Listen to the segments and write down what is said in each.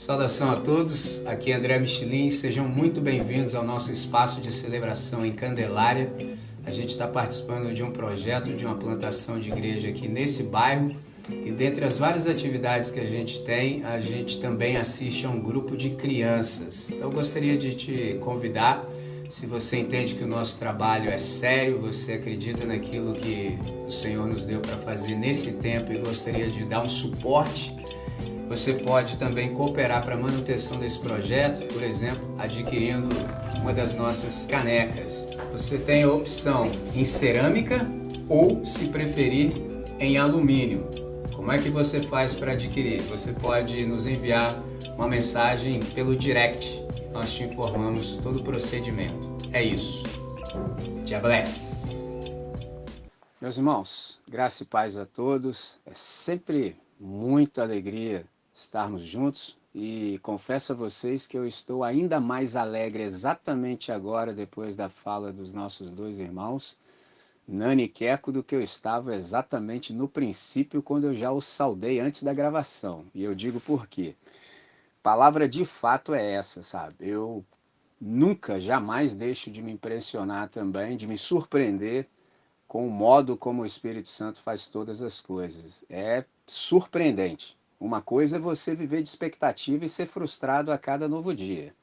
Saudação a todos, aqui é André Michelin, sejam muito bem-vindos ao nosso espaço de celebração em Candelária. A gente está participando de um projeto de uma plantação de igreja aqui nesse bairro e dentre as várias atividades que a gente tem, a gente também assiste a um grupo de crianças. Então eu gostaria de te convidar, se você entende que o nosso trabalho é sério, você acredita naquilo que o Senhor nos deu para fazer nesse tempo e gostaria de dar um suporte, você pode também cooperar para a manutenção desse projeto, por exemplo, adquirindo uma das nossas canecas. Você tem a opção em cerâmica ou, se preferir, em alumínio. Como é que você faz para adquirir? Você pode nos enviar uma mensagem pelo direct. Nós te informamos todo o procedimento. É isso. God bless. Meus irmãos, graça e paz a todos. É sempre muita alegria estarmos juntos e confesso a vocês que eu estou ainda mais alegre exatamente agora, depois da fala dos nossos dois irmãos, Nani e Queco, do que eu estava exatamente no princípio, quando eu já os saudei antes da gravação. E eu digo por quê. Palavra de fato é essa, sabe? Eu nunca, jamais deixo de me impressionar também, de me surpreender com o modo como o Espírito Santo faz todas as coisas. É surpreendente. Uma coisa é você viver de expectativa e ser frustrado a cada novo dia.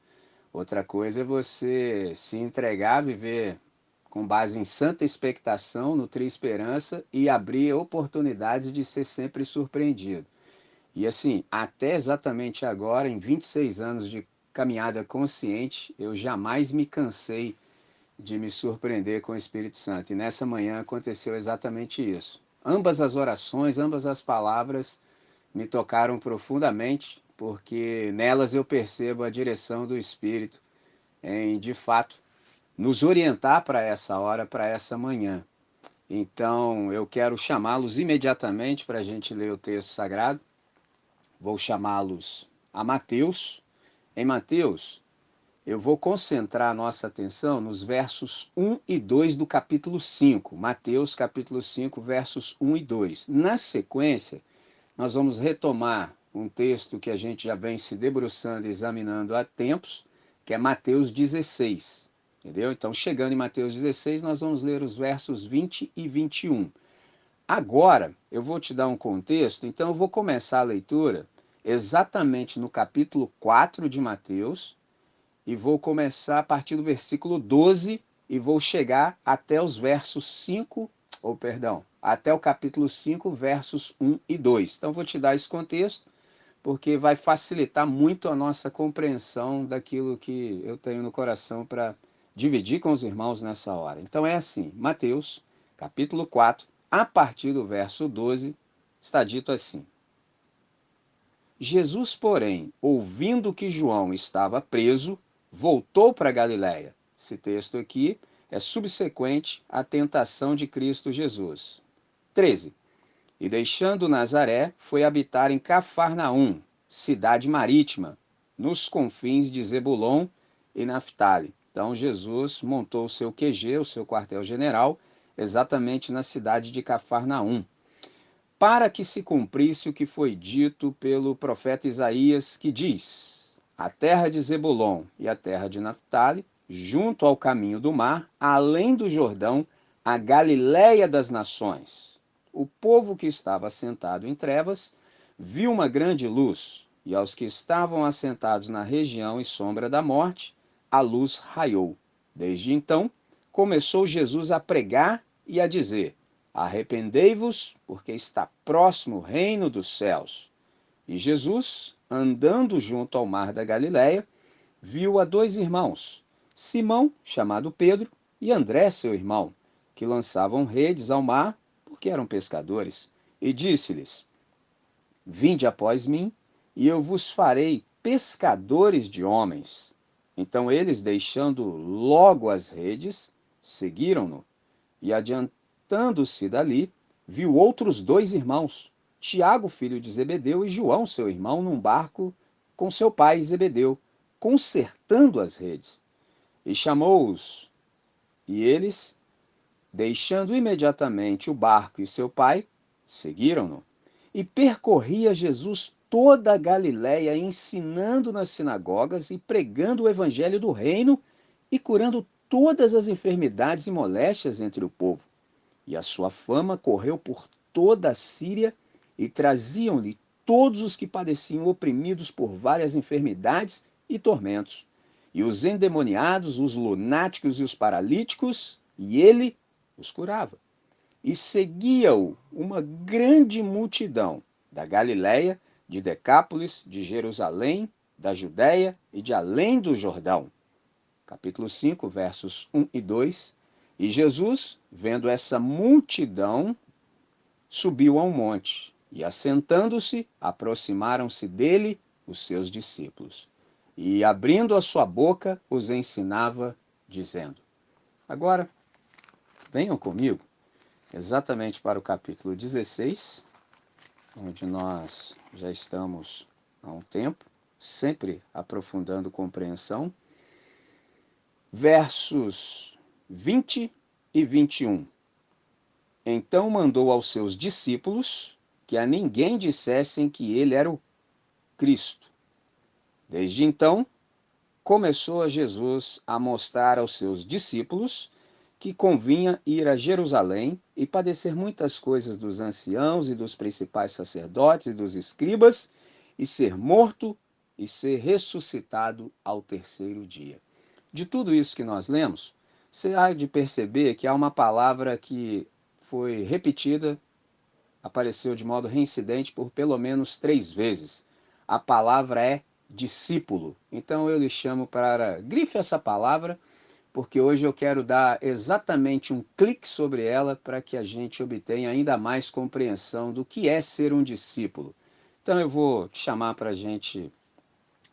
Outra coisa é você se entregar, viver com base em santa expectação, nutrir esperança e abrir oportunidades de ser sempre surpreendido. E assim, até exatamente agora, em 26 anos de caminhada consciente, eu jamais me cansei de me surpreender com o Espírito Santo. E nessa manhã aconteceu exatamente isso. Ambas as orações, ambas as palavras me tocaram profundamente, porque nelas eu percebo a direção do Espírito em, de fato, nos orientar para essa hora, para essa manhã. Então, eu quero chamá-los imediatamente para a gente ler o texto sagrado. Vou chamá-los a Mateus. Em Mateus, eu vou concentrar a nossa atenção nos versos 1 e 2 do capítulo 5. Mateus, capítulo 5, versos 1 e 2. Na sequência, nós vamos retomar um texto que a gente já vem se debruçando e examinando há tempos, que é Mateus 16. Entendeu? Então, chegando em Mateus 16, nós vamos ler os versos 20 e 21. Agora, eu vou te dar um contexto, então eu vou começar a leitura exatamente no capítulo 4 de Mateus, e vou começar a partir do versículo 12 e vou chegar até os versos 5, ou perdão, até o capítulo 5, versos 1 e 2. Então vou te dar esse contexto, porque vai facilitar muito a nossa compreensão daquilo que eu tenho no coração para dividir com os irmãos nessa hora. Então é assim, Mateus, capítulo 4, a partir do verso 12, está dito assim: Jesus, porém, ouvindo que João estava preso, voltou para Galiléia. Esse texto aqui é subsequente à tentação de Cristo Jesus. 13. E deixando Nazaré, foi habitar em Cafarnaum, cidade marítima, nos confins de Zebulon e Naftali. Então Jesus montou o seu QG, o seu quartel-general, exatamente na cidade de Cafarnaum, para que se cumprisse o que foi dito pelo profeta Isaías, que diz: a terra de Zebulon e a terra de Naftali, junto ao caminho do mar, além do Jordão, a Galiléia das nações. O povo que estava assentado em trevas viu uma grande luz, e aos que estavam assentados na região e sombra da morte, a luz raiou. Desde então, começou Jesus a pregar e a dizer: arrependei-vos, porque está próximo o reino dos céus. E Jesus, andando junto ao mar da Galiléia, viu a dois irmãos, Simão, chamado Pedro, e André, seu irmão, que lançavam redes ao mar, porque eram pescadores. E disse-lhes: vinde após mim, e eu vos farei pescadores de homens. Então eles, deixando logo as redes, seguiram-no. E adiantando-se dali, viu outros dois irmãos, Tiago, filho de Zebedeu, e João, seu irmão, num barco com seu pai Zebedeu, consertando as redes. E chamou-os. E eles, deixando imediatamente o barco e seu pai, seguiram-no. E percorria Jesus toda a Galiléia, ensinando nas sinagogas e pregando o evangelho do reino e curando todas as enfermidades e moléstias entre o povo. E a sua fama correu por toda a Síria e traziam-lhe todos os que padeciam oprimidos por várias enfermidades e tormentos, e os endemoniados, os lunáticos e os paralíticos, e ele os curava. E seguia-o uma grande multidão da Galiléia, de Decápolis, de Jerusalém, da Judéia e de além do Jordão. Capítulo 5, versos 1 e 2. E Jesus, vendo essa multidão, subiu a um monte, e assentando-se, aproximaram-se dele os seus discípulos. E abrindo a sua boca, os ensinava, dizendo. Agora, venham comigo exatamente para o capítulo 16, onde nós já estamos há um tempo, sempre aprofundando compreensão. Versos 20 e 21. Então mandou aos seus discípulos que a ninguém dissessem que ele era o Cristo. Desde então, começou a Jesus a mostrar aos seus discípulos que convinha ir a Jerusalém e padecer muitas coisas dos anciãos e dos principais sacerdotes e dos escribas, e ser morto e ser ressuscitado ao terceiro dia. De tudo isso que nós lemos, você há de perceber que há uma palavra que foi repetida, apareceu de modo reincidente por pelo menos 3 vezes. A palavra é discípulo. Então eu lhe chamo para grife essa palavra, porque hoje eu quero dar exatamente um clique sobre ela para que a gente obtenha ainda mais compreensão do que é ser um discípulo. Então eu vou te chamar para a gente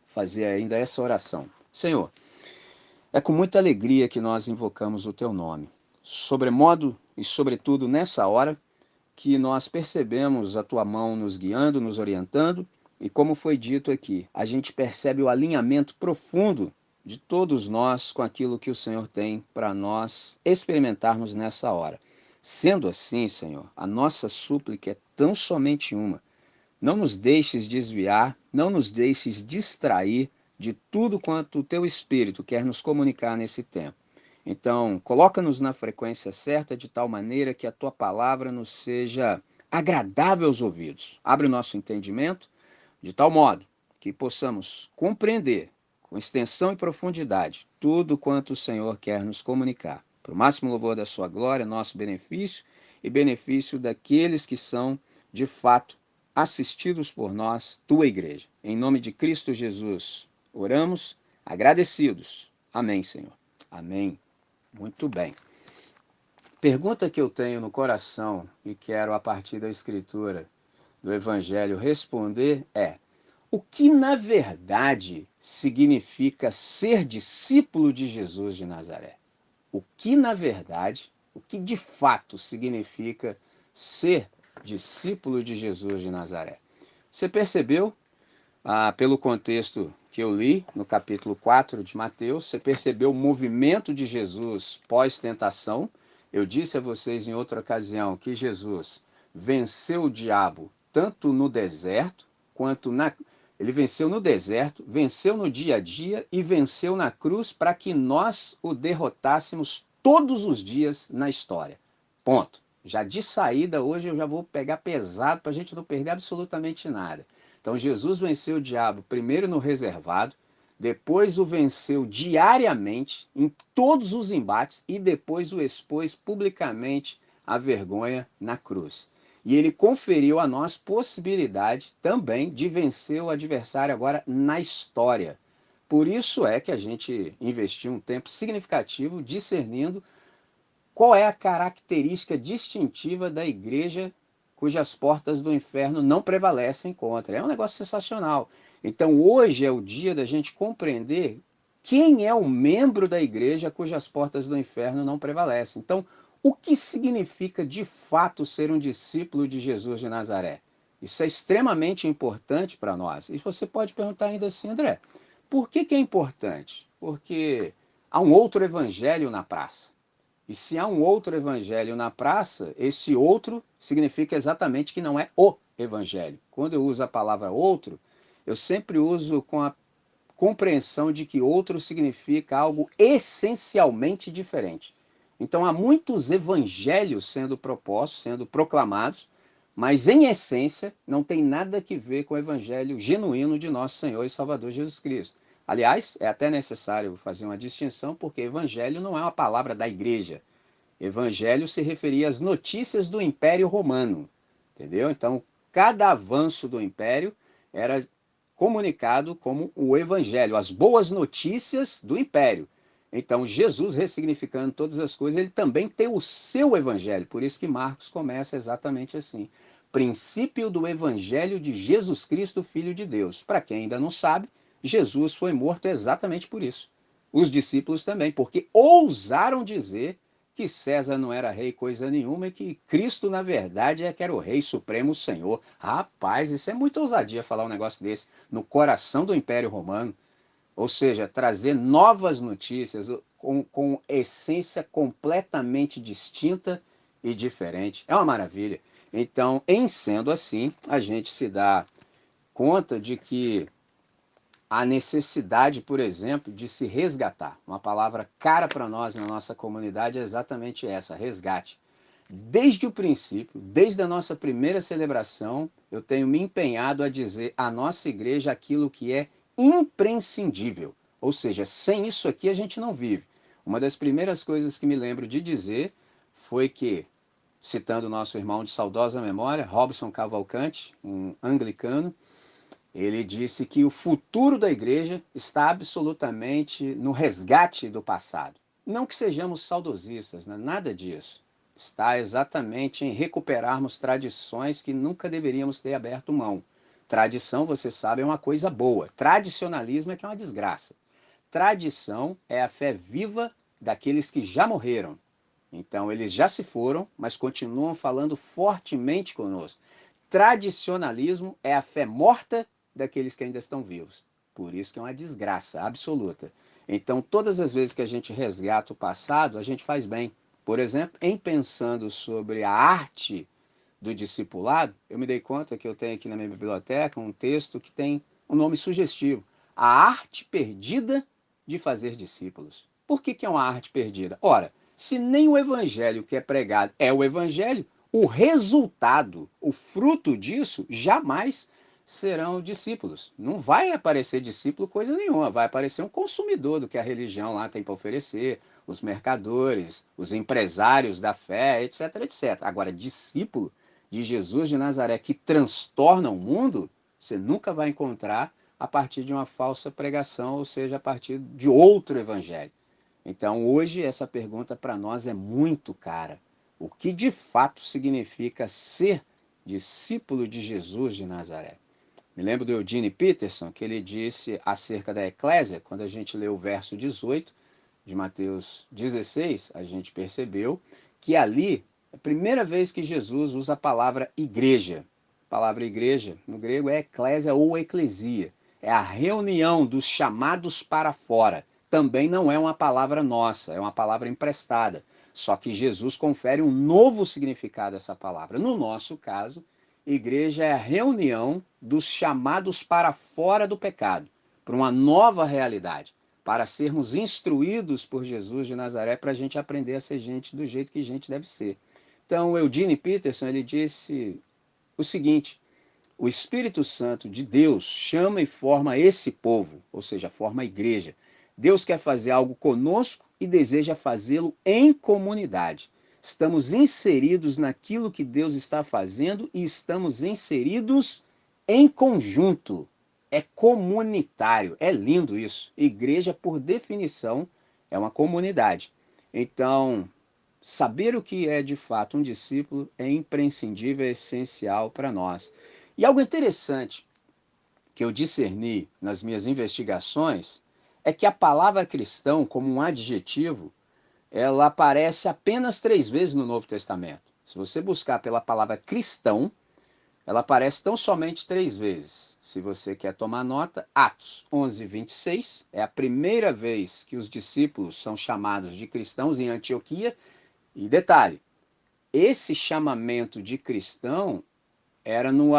fazer ainda essa oração. Senhor, é com muita alegria que nós invocamos o teu nome. Sobremodo e sobretudo nessa hora que nós percebemos a tua mão nos guiando, nos orientando, e como foi dito aqui, a gente percebe o alinhamento profundo de todos nós com aquilo que o Senhor tem para nós experimentarmos nessa hora. Sendo assim, Senhor, a nossa súplica é tão somente uma. Não nos deixes desviar, não nos deixes distrair de tudo quanto o teu Espírito quer nos comunicar nesse tempo. Então, coloca-nos na frequência certa de tal maneira que a tua palavra nos seja agradável aos ouvidos. Abre o nosso entendimento de tal modo que possamos compreender com extensão e profundidade tudo quanto o Senhor quer nos comunicar. Para o máximo louvor da sua glória, nosso benefício e benefício daqueles que são, de fato, assistidos por nós, tua igreja. Em nome de Cristo Jesus, oramos agradecidos. Amém, Senhor. Amém. Muito bem. Pergunta que eu tenho no coração e quero, a partir da Escritura, do Evangelho, responder é: o que na verdade significa ser discípulo de Jesus de Nazaré? O que na verdade, o que de fato significa ser discípulo de Jesus de Nazaré? Você percebeu, pelo contexto que eu li no capítulo 4 de Mateus, você percebeu o movimento de Jesus pós-tentação. Eu disse a vocês em outra ocasião que Jesus venceu o diabo tanto no deserto quanto na... Ele venceu no deserto, venceu no dia a dia e venceu na cruz para que nós o derrotássemos todos os dias na história. Ponto. Já de saída, hoje eu já vou pegar pesado para a gente não perder absolutamente nada. Então Jesus venceu o diabo primeiro no reservado, depois o venceu diariamente em todos os embates e depois o expôs publicamente à vergonha na cruz. E ele conferiu a nós possibilidade também de vencer o adversário agora na história. Por isso é que a gente investiu um tempo significativo discernindo qual é a característica distintiva da igreja cujas portas do inferno não prevalecem contra. É um negócio sensacional. Então hoje é o dia da gente compreender quem é o membro da igreja cujas portas do inferno não prevalecem. Então, o que significa de fato ser um discípulo de Jesus de Nazaré? Isso é extremamente importante para nós. E você pode perguntar ainda assim, André, por que é importante? Porque há um outro evangelho na praça. E se há um outro evangelho na praça, esse outro significa exatamente que não é o evangelho. Quando eu uso a palavra outro, eu sempre uso com a compreensão de que outro significa algo essencialmente diferente. Então há muitos evangelhos sendo propostos, sendo proclamados, mas em essência não tem nada que ver com o evangelho genuíno de nosso Senhor e Salvador Jesus Cristo. Aliás, é até necessário fazer uma distinção, porque evangelho não é uma palavra da igreja. Evangelho se referia às notícias do Império Romano, entendeu? Então, cada avanço do Império era comunicado como o Evangelho, as boas notícias do Império. Então, Jesus, ressignificando todas as coisas, ele também tem o seu Evangelho. Por isso que Marcos começa exatamente assim. Princípio do Evangelho de Jesus Cristo, Filho de Deus. Para quem ainda não sabe, Jesus foi morto exatamente por isso. Os discípulos também, porque ousaram dizer que César não era rei coisa nenhuma e que Cristo, na verdade, é que era o rei supremo, o Senhor. Rapaz, isso é muita ousadia falar um negócio desse no coração do Império Romano. Ou seja, trazer novas notícias com essência completamente distinta e diferente. É uma maravilha. Então, em sendo assim, a gente se dá conta de que a necessidade, por exemplo, de se resgatar. Uma palavra cara para nós na nossa comunidade é exatamente essa, resgate. Desde o princípio, desde a nossa primeira celebração, eu tenho me empenhado a dizer à nossa igreja aquilo que é imprescindível. Ou seja, sem isso aqui a gente não vive. Uma das primeiras coisas que me lembro de dizer foi que, citando nosso irmão de saudosa memória, Robson Cavalcante, um anglicano, ele disse que o futuro da igreja está absolutamente no resgate do passado. Não que sejamos saudosistas, né? Nada disso. Está exatamente em recuperarmos tradições que nunca deveríamos ter aberto mão. Tradição, você sabe, é uma coisa boa. Tradicionalismo é que é uma desgraça. Tradição é a fé viva daqueles que já morreram. Então, eles já se foram, mas continuam falando fortemente conosco. Tradicionalismo é a fé morta daqueles que ainda estão vivos. Por isso que é uma desgraça absoluta. Então, todas as vezes que a gente resgata o passado, a gente faz bem. Por exemplo, em pensando sobre a arte do discipulado, eu me dei conta que eu tenho aqui na minha biblioteca um texto que tem um nome sugestivo. A arte perdida de fazer discípulos. Por que é uma arte perdida? Ora, se nem o evangelho que é pregado é o evangelho, o resultado, o fruto disso, jamais serão discípulos. Não vai aparecer discípulo coisa nenhuma, vai aparecer um consumidor do que a religião lá tem para oferecer, os mercadores, os empresários da fé, etc, etc. Agora, discípulo de Jesus de Nazaré que transtorna o mundo, você nunca vai encontrar a partir de uma falsa pregação, ou seja, a partir de outro evangelho. Então, hoje, essa pergunta para nós é muito cara. O que de fato significa ser discípulo de Jesus de Nazaré? Me lembro do Eugene Peterson, que ele disse acerca da eclésia, quando a gente lê o verso 18 de Mateus 16, a gente percebeu que ali é a primeira vez que Jesus usa a palavra igreja. A palavra igreja, no grego, é eclésia ou eclesia. É a reunião dos chamados para fora. Também não é uma palavra nossa, é uma palavra emprestada. Só que Jesus confere um novo significado a essa palavra. No nosso caso, igreja é a reunião dos chamados para fora do pecado, para uma nova realidade, para sermos instruídos por Jesus de Nazaré, para a gente aprender a ser gente do jeito que gente deve ser. Então, Eugene Peterson, ele disse o seguinte: o Espírito Santo de Deus chama e forma esse povo, ou seja, forma a igreja. Deus quer fazer algo conosco e deseja fazê-lo em comunidade. Estamos inseridos naquilo que Deus está fazendo e estamos inseridos em conjunto. É comunitário. É lindo isso. Igreja, por definição, é uma comunidade. Então, saber o que é de fato um discípulo é imprescindível, é essencial para nós. E algo interessante que eu discerni nas minhas investigações é que a palavra cristão, como um adjetivo, ela aparece apenas 3 vezes no Novo Testamento. Se você buscar pela palavra cristão, ela aparece tão somente 3 vezes. Se você quer tomar nota, Atos 11:26 é a primeira vez que os discípulos são chamados de cristãos em Antioquia. E detalhe, esse chamamento de cristão era no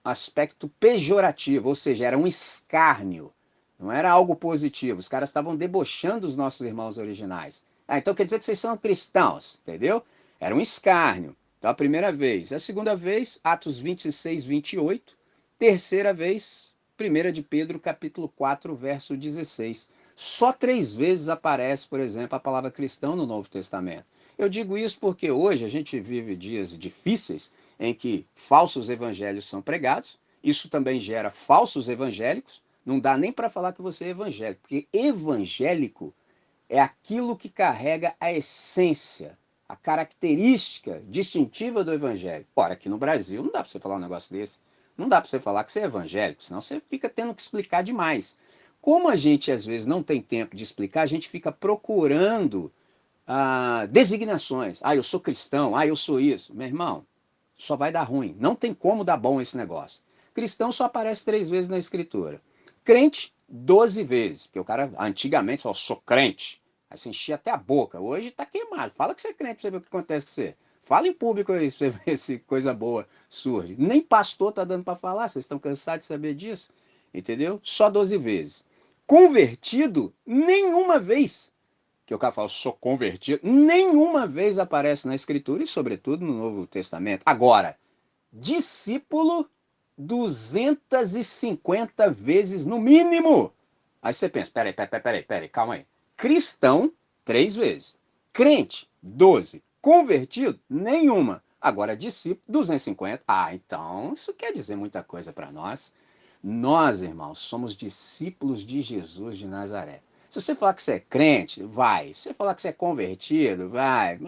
aspecto pejorativo, ou seja, era um escárnio, não era algo positivo. Os caras estavam debochando os nossos irmãos originais. Ah, então quer dizer que vocês são cristãos, entendeu? Era um escárnio. Então a primeira vez. A segunda vez, Atos 26, 28. Terceira vez, 1 de Pedro, capítulo 4, verso 16. Só 3 vezes aparece, por exemplo, a palavra cristão no Novo Testamento. Eu digo isso porque hoje a gente vive dias difíceis em que falsos evangelhos são pregados. Isso também gera falsos evangélicos. Não dá nem para falar que você é evangélico, porque evangélico é aquilo que carrega a essência, a característica distintiva do evangelho. Ora, aqui no Brasil não dá para você falar um negócio desse. Não dá para você falar que você é evangélico, senão você fica tendo que explicar demais. Como a gente às vezes não tem tempo de explicar, a gente fica procurando designações. Ah, eu sou cristão, ah, eu sou isso. Meu irmão, só vai dar ruim. Não tem como dar bom esse negócio. Cristão só aparece 3 vezes na escritura. Crente, 12 vezes. Porque o cara antigamente falou, sou crente. Aí você enchia até a boca. Hoje tá queimado. Fala que você é crente pra você ver o que acontece com você. Fala em público aí, pra você ver se coisa boa surge. Nem pastor tá dando para falar, vocês estão cansados de saber disso. Entendeu? Só 12 vezes. Convertido, nenhuma vez. Que o cara fala, sou convertido, nenhuma vez aparece na Escritura e, sobretudo, no Novo Testamento. Agora, discípulo, 250 vezes no mínimo. Aí você pensa, peraí, calma aí. Cristão, 3 vezes. Crente, 12. Convertido, nenhuma. Agora, discípulo, 250. Ah, então isso quer dizer muita coisa para nós. Nós, irmãos, somos discípulos de Jesus de Nazaré. Se você falar que você é crente, vai. Se você falar que você é convertido, vai.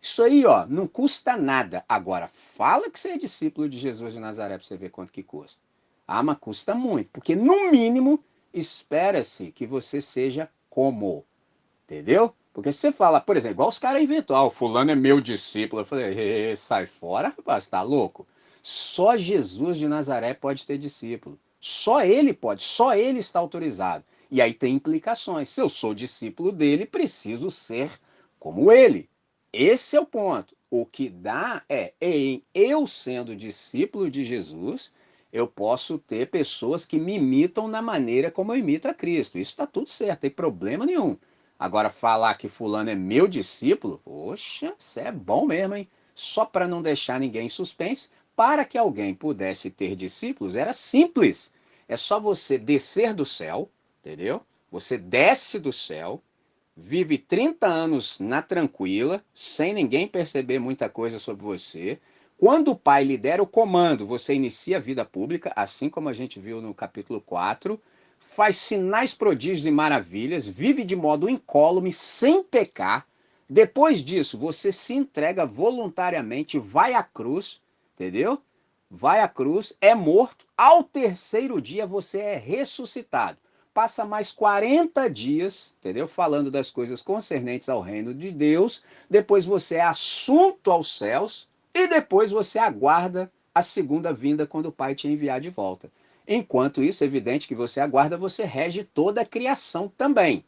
Isso aí, ó, não custa nada. Agora, fala que você é discípulo de Jesus de Nazaré para você ver quanto que custa. Ah, mas custa muito, porque no mínimo espera-se que você seja como. Entendeu? Porque se você fala, por exemplo, igual os caras inventam, o fulano é meu discípulo. Eu falei, sai fora, rapaz, tá louco? Só Jesus de Nazaré pode ter discípulo. Só ele pode, só ele está autorizado. E aí tem implicações. Se eu sou discípulo dele, preciso ser como ele. Esse é o ponto. O que dá é, em eu sendo discípulo de Jesus, eu posso ter pessoas que me imitam na maneira como eu imito a Cristo. Isso está tudo certo, não tem problema nenhum. Agora, falar que fulano é meu discípulo, poxa, isso é bom mesmo, hein? Só para não deixar ninguém em suspense, para que alguém pudesse ter discípulos, era simples. É só você descer do céu, entendeu? Você desce do céu, vive 30 anos na tranquila, sem ninguém perceber muita coisa sobre você. Quando o pai lhe der o comando, você inicia a vida pública, assim como a gente viu no capítulo 4, faz sinais, prodígios e maravilhas, vive de modo incólume, sem pecar. Depois disso, você se entrega voluntariamente, vai à cruz, entendeu? Vai à cruz, é morto, ao terceiro dia você é ressuscitado. Passa mais 40 dias, entendeu? Falando das coisas concernentes ao reino de Deus. Depois você é assunto aos céus e depois você aguarda a segunda vinda quando o Pai te enviar de volta. Enquanto isso, é evidente que você aguarda, você rege toda a criação também.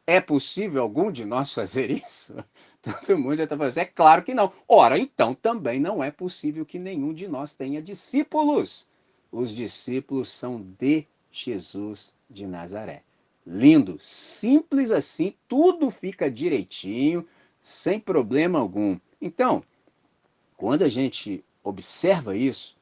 É possível algum de nós fazer isso? Todo mundo já está falando, é claro que não. Ora, então também não é possível que nenhum de nós tenha discípulos. Os discípulos são de Jesus de Nazaré. Lindo, simples assim, tudo fica direitinho, sem problema algum. Então, quando a gente observa isso,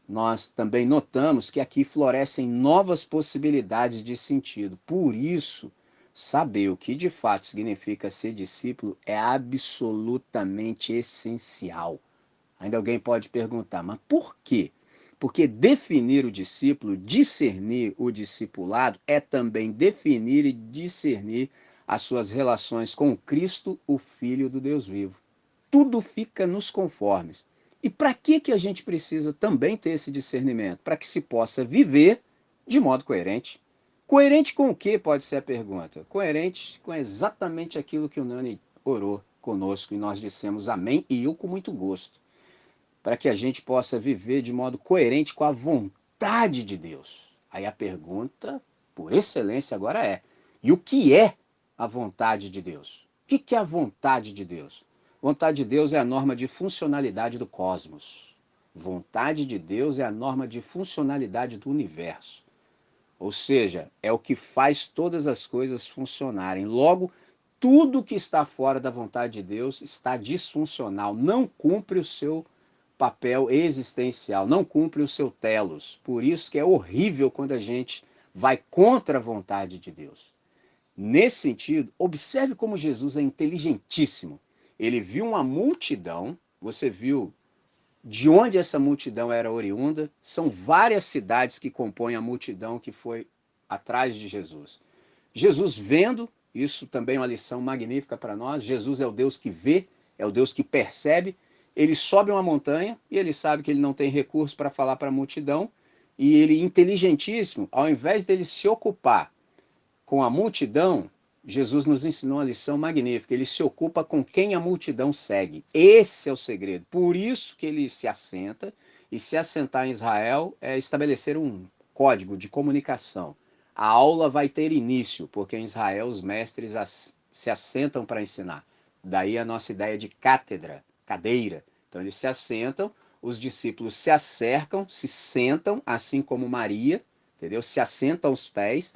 nós também notamos que aqui florescem novas possibilidades de sentido. Por isso, saber o que de fato significa ser discípulo é absolutamente essencial. Ainda alguém pode perguntar, mas por quê? Porque definir o discípulo, discernir o discipulado, é também definir e discernir as suas relações com Cristo, o Filho do Deus vivo. Tudo fica nos conformes. E para que a gente precisa também ter esse discernimento? Para que se possa viver de modo coerente. Coerente com o que, pode ser a pergunta? Coerente com exatamente aquilo que o Nani orou conosco e nós dissemos amém, e eu com muito gosto. Para que a gente possa viver de modo coerente com a vontade de Deus. Aí a pergunta, por excelência, agora é: e o que é a vontade de Deus? O que é a vontade de Deus? A vontade de Deus é a norma de funcionalidade do cosmos. Vontade de Deus é a norma de funcionalidade do universo. Ou seja, é o que faz todas as coisas funcionarem. Logo, tudo que está fora da vontade de Deus está disfuncional, não cumpre o seu papel existencial, não cumpre o seu telos. Por isso que é horrível quando a gente vai contra a vontade de Deus. Nesse sentido, observe como Jesus é inteligentíssimo. Ele viu uma multidão, você viu de onde essa multidão era oriunda, são várias cidades que compõem a multidão que foi atrás de Jesus. Jesus vendo, isso também é uma lição magnífica para nós, Jesus é o Deus que vê, é o Deus que percebe, ele sobe uma montanha e ele sabe que ele não tem recurso para falar para a multidão, e ele, inteligentíssimo, ao invés dele se ocupar com a multidão, Jesus nos ensinou uma lição magnífica. Ele se ocupa com quem a multidão segue. Esse é o segredo. Por isso que ele se assenta, e se assentar em Israel é estabelecer um código de comunicação. A aula vai ter início, porque em Israel os mestres se assentam para ensinar. Daí a nossa ideia de cátedra, cadeira. Então eles se assentam, os discípulos se acercam, se sentam, assim como Maria, entendeu? Se assentam aos pés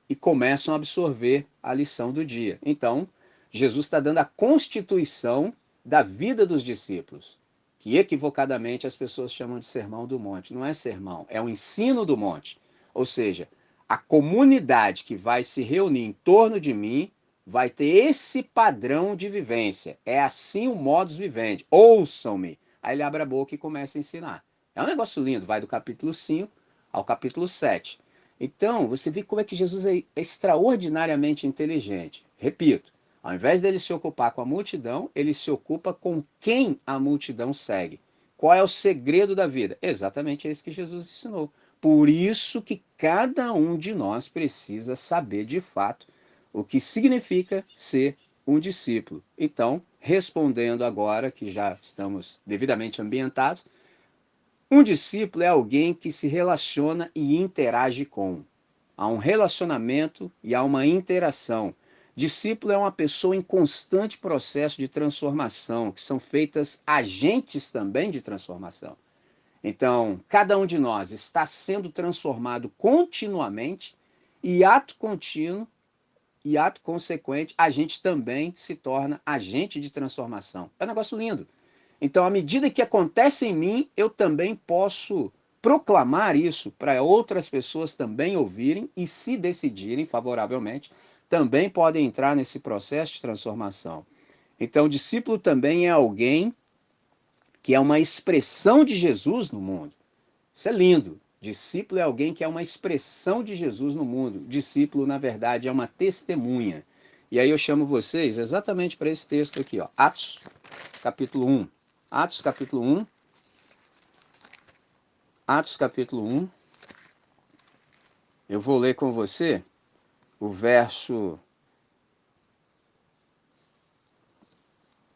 e começam a absorver a lição do dia. Então, Jesus está dando a constituição da vida dos discípulos, que equivocadamente as pessoas chamam de sermão do monte. Não é sermão, é o ensino do monte. Ou seja, a comunidade que vai se reunir em torno de mim vai ter esse padrão de vivência. É assim o modus vivendi. Ouçam-me. Aí ele abre a boca e começa a ensinar. É um negócio lindo, vai do capítulo 5 ao capítulo 7. Então, você vê como é que Jesus é extraordinariamente inteligente. Repito, ao invés dele se ocupar com a multidão, ele se ocupa com quem a multidão segue. Qual é o segredo da vida? Exatamente esse que Jesus ensinou. Por isso que cada um de nós precisa saber de fato o que significa ser um discípulo. Então, respondendo agora que já estamos devidamente ambientados, um discípulo é alguém que se relaciona e interage com. Há um relacionamento e há uma interação. Discípulo é uma pessoa em constante processo de transformação, que são feitas agentes também de transformação. Então, cada um de nós está sendo transformado continuamente e ato contínuo e ato consequente, a gente também se torna agente de transformação. É um negócio lindo. Então, à medida que acontece em mim, eu também posso proclamar isso para outras pessoas também ouvirem e, se decidirem favoravelmente, também podem entrar nesse processo de transformação. Então, o discípulo também é alguém que é uma expressão de Jesus no mundo. Isso é lindo. Discípulo é alguém que é uma expressão de Jesus no mundo. Discípulo, na verdade, é uma testemunha. E aí eu chamo vocês exatamente para esse texto aqui, ó, Atos, capítulo 1. Atos capítulo 1. Atos capítulo 1. Eu vou ler com você o verso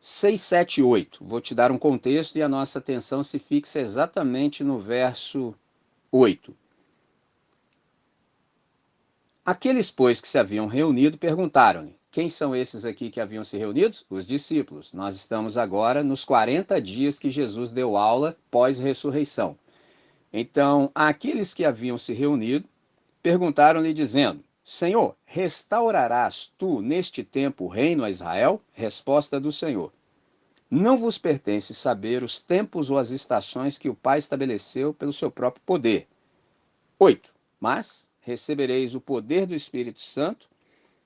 6, 7 e 8. Vou te dar um contexto e a nossa atenção se fixa exatamente no verso 8. Aqueles, pois, que se haviam reunido perguntaram-lhe: quem são esses aqui que haviam se reunido? Os discípulos. Nós estamos agora nos 40 dias que Jesus deu aula pós-ressurreição. Então, aqueles que haviam se reunido perguntaram-lhe, dizendo: Senhor, restaurarás tu neste tempo o reino a Israel? Resposta do Senhor: não vos pertence saber os tempos ou as estações que o Pai estabeleceu pelo seu próprio poder. 8. Mas recebereis o poder do Espírito Santo,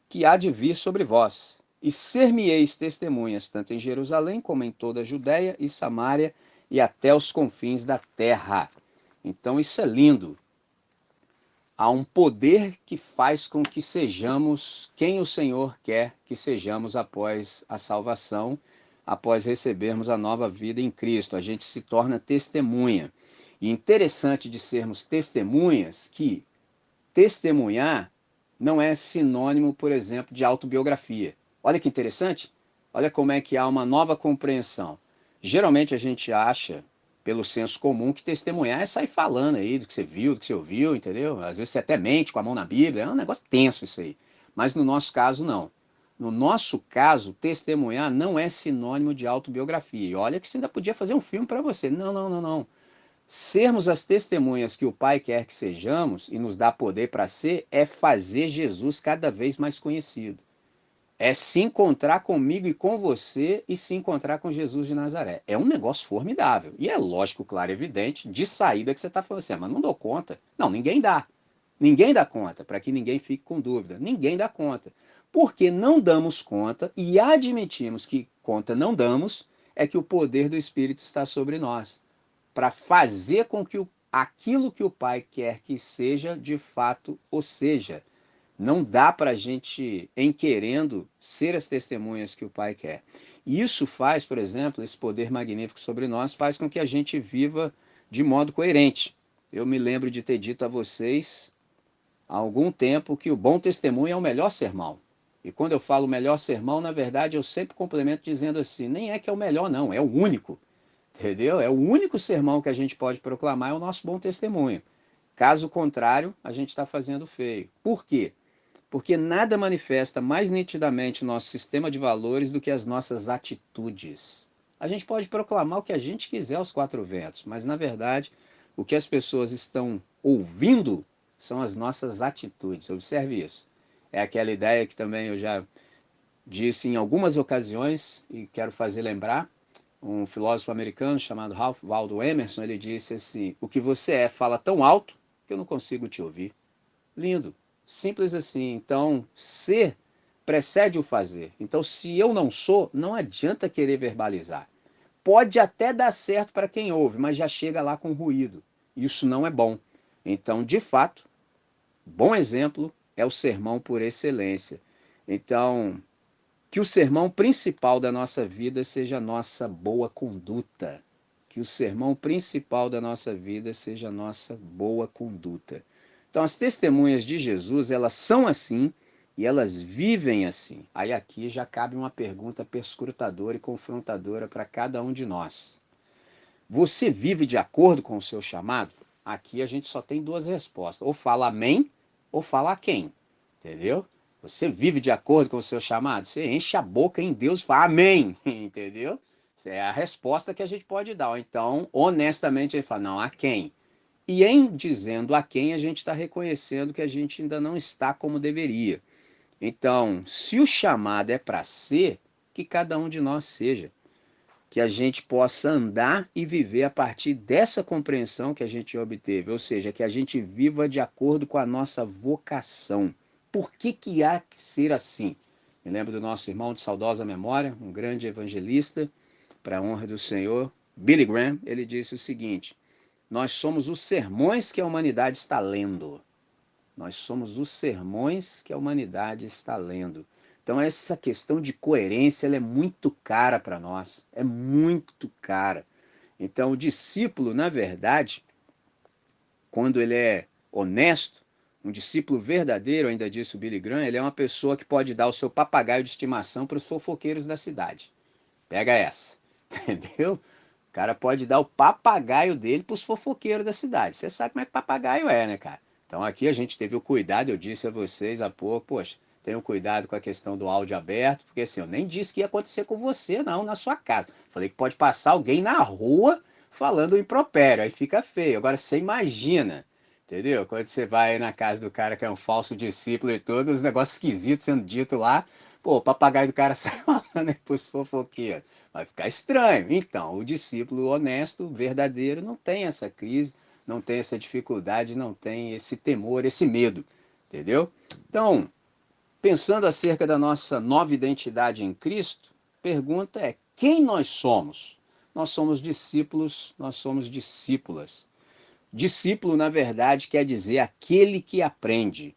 que há de vir sobre vós, e ser-me-eis testemunhas, tanto em Jerusalém como em toda a Judéia e Samária e até os confins da terra. Então isso é lindo. Há um poder que faz com que sejamos quem o Senhor quer que sejamos após a salvação, após recebermos a nova vida em Cristo. A gente se torna testemunha. E interessante de sermos testemunhas que testemunhar não é sinônimo, por exemplo, de autobiografia. Olha que interessante. Olha como é que há uma nova compreensão. Geralmente a gente acha, pelo senso comum, que testemunhar é sair falando aí do que você viu, do que você ouviu, entendeu? Às vezes você até mente com a mão na Bíblia, é um negócio tenso isso aí. Mas no nosso caso, não. No nosso caso, testemunhar não é sinônimo de autobiografia. E olha que você ainda podia fazer um filme para você. Não, não, não, não. Sermos as testemunhas que o Pai quer que sejamos e nos dá poder para ser, é fazer Jesus cada vez mais conhecido. É se encontrar comigo e com você e se encontrar com Jesus de Nazaré. É um negócio formidável. E é lógico, claro, evidente, de saída que você está falando assim, mas não dou conta. Não, ninguém dá. Ninguém dá conta, para que ninguém fique com dúvida. Ninguém dá conta. Porque não damos conta e admitimos que conta não damos, é que o poder do Espírito está sobre nós para fazer com que aquilo que o Pai quer que seja, de fato, o seja. Não dá para a gente, em querendo, ser as testemunhas que o Pai quer. E isso faz, por exemplo, esse poder magnífico sobre nós, faz com que a gente viva de modo coerente. Eu me lembro de ter dito a vocês há algum tempo que o bom testemunho é o melhor sermão. E quando eu falo melhor sermão, na verdade, eu sempre complemento dizendo assim, nem é que é o melhor não, é o único. Entendeu? É o único sermão que a gente pode proclamar, é o nosso bom testemunho. Caso contrário, a gente está fazendo feio. Por quê? Porque nada manifesta mais nitidamente o nosso sistema de valores do que as nossas atitudes. A gente pode proclamar o que a gente quiser aos quatro ventos, mas na verdade o que as pessoas estão ouvindo são as nossas atitudes. Observe isso. É aquela ideia que também eu já disse em algumas ocasiões e quero fazer lembrar. Um filósofo americano chamado Ralph Waldo Emerson, ele disse assim, o que você é fala tão alto que eu não consigo te ouvir. Lindo. Simples assim. Então, ser precede o fazer. Então, se eu não sou, não adianta querer verbalizar. Pode até dar certo para quem ouve, mas já chega lá com ruído. Isso não é bom. Então, de fato, bom exemplo é o sermão por excelência. Então, que o sermão principal da nossa vida seja a nossa boa conduta. Que o sermão principal da nossa vida seja a nossa boa conduta. Então, as testemunhas de Jesus, elas são assim e elas vivem assim. Aí aqui já cabe uma pergunta perscrutadora e confrontadora para cada um de nós. Você vive de acordo com o seu chamado? Aqui a gente só tem duas respostas. Ou fala amém, ou fala a quem. Entendeu? Você vive de acordo com o seu chamado? Você enche a boca em Deus e fala amém. Entendeu? Essa é a resposta que a gente pode dar. Ou então, honestamente, ele fala, não, a quem? E em dizendo a quem, a gente está reconhecendo que a gente ainda não está como deveria. Então, se o chamado é para ser, que cada um de nós seja. Que a gente possa andar e viver a partir dessa compreensão que a gente obteve. Ou seja, que a gente viva de acordo com a nossa vocação. Por que, que há que ser assim? Me lembro do nosso irmão de saudosa memória, um grande evangelista, para a honra do Senhor, Billy Graham. Ele disse o seguinte: nós somos os sermões que a humanidade está lendo. Nós somos os sermões que a humanidade está lendo. Então essa questão de coerência ela é muito cara para nós. É muito cara. Então o discípulo, na verdade, quando ele é honesto, um discípulo verdadeiro, ainda disse o Billy Graham, ele é uma pessoa que pode dar o seu papagaio de estimação para os fofoqueiros da cidade. Pega essa. Entendeu? O cara pode dar o papagaio dele para os fofoqueiros da cidade. Você sabe como é que papagaio é, né, cara? Então aqui a gente teve o cuidado, eu disse a vocês há pouco, poxa, tenham cuidado com a questão do áudio aberto, porque assim, eu nem disse que ia acontecer com você, não, na sua casa. Falei que pode passar alguém na rua falando impropério, aí fica feio. Agora você imagina, entendeu? Quando você vai na casa do cara que é um falso discípulo e todos os negócios esquisitos sendo dito lá, pô, o papagaio do cara sai falando aí pros fofoqueiros. Vai ficar estranho. Então, o discípulo honesto, verdadeiro, não tem essa crise, não tem essa dificuldade, não tem esse temor, esse medo. Entendeu? Então, pensando acerca da nossa nova identidade em Cristo, pergunta é: quem nós somos? Nós somos discípulos, nós somos discípulas. Discípulo, na verdade, quer dizer aquele que aprende.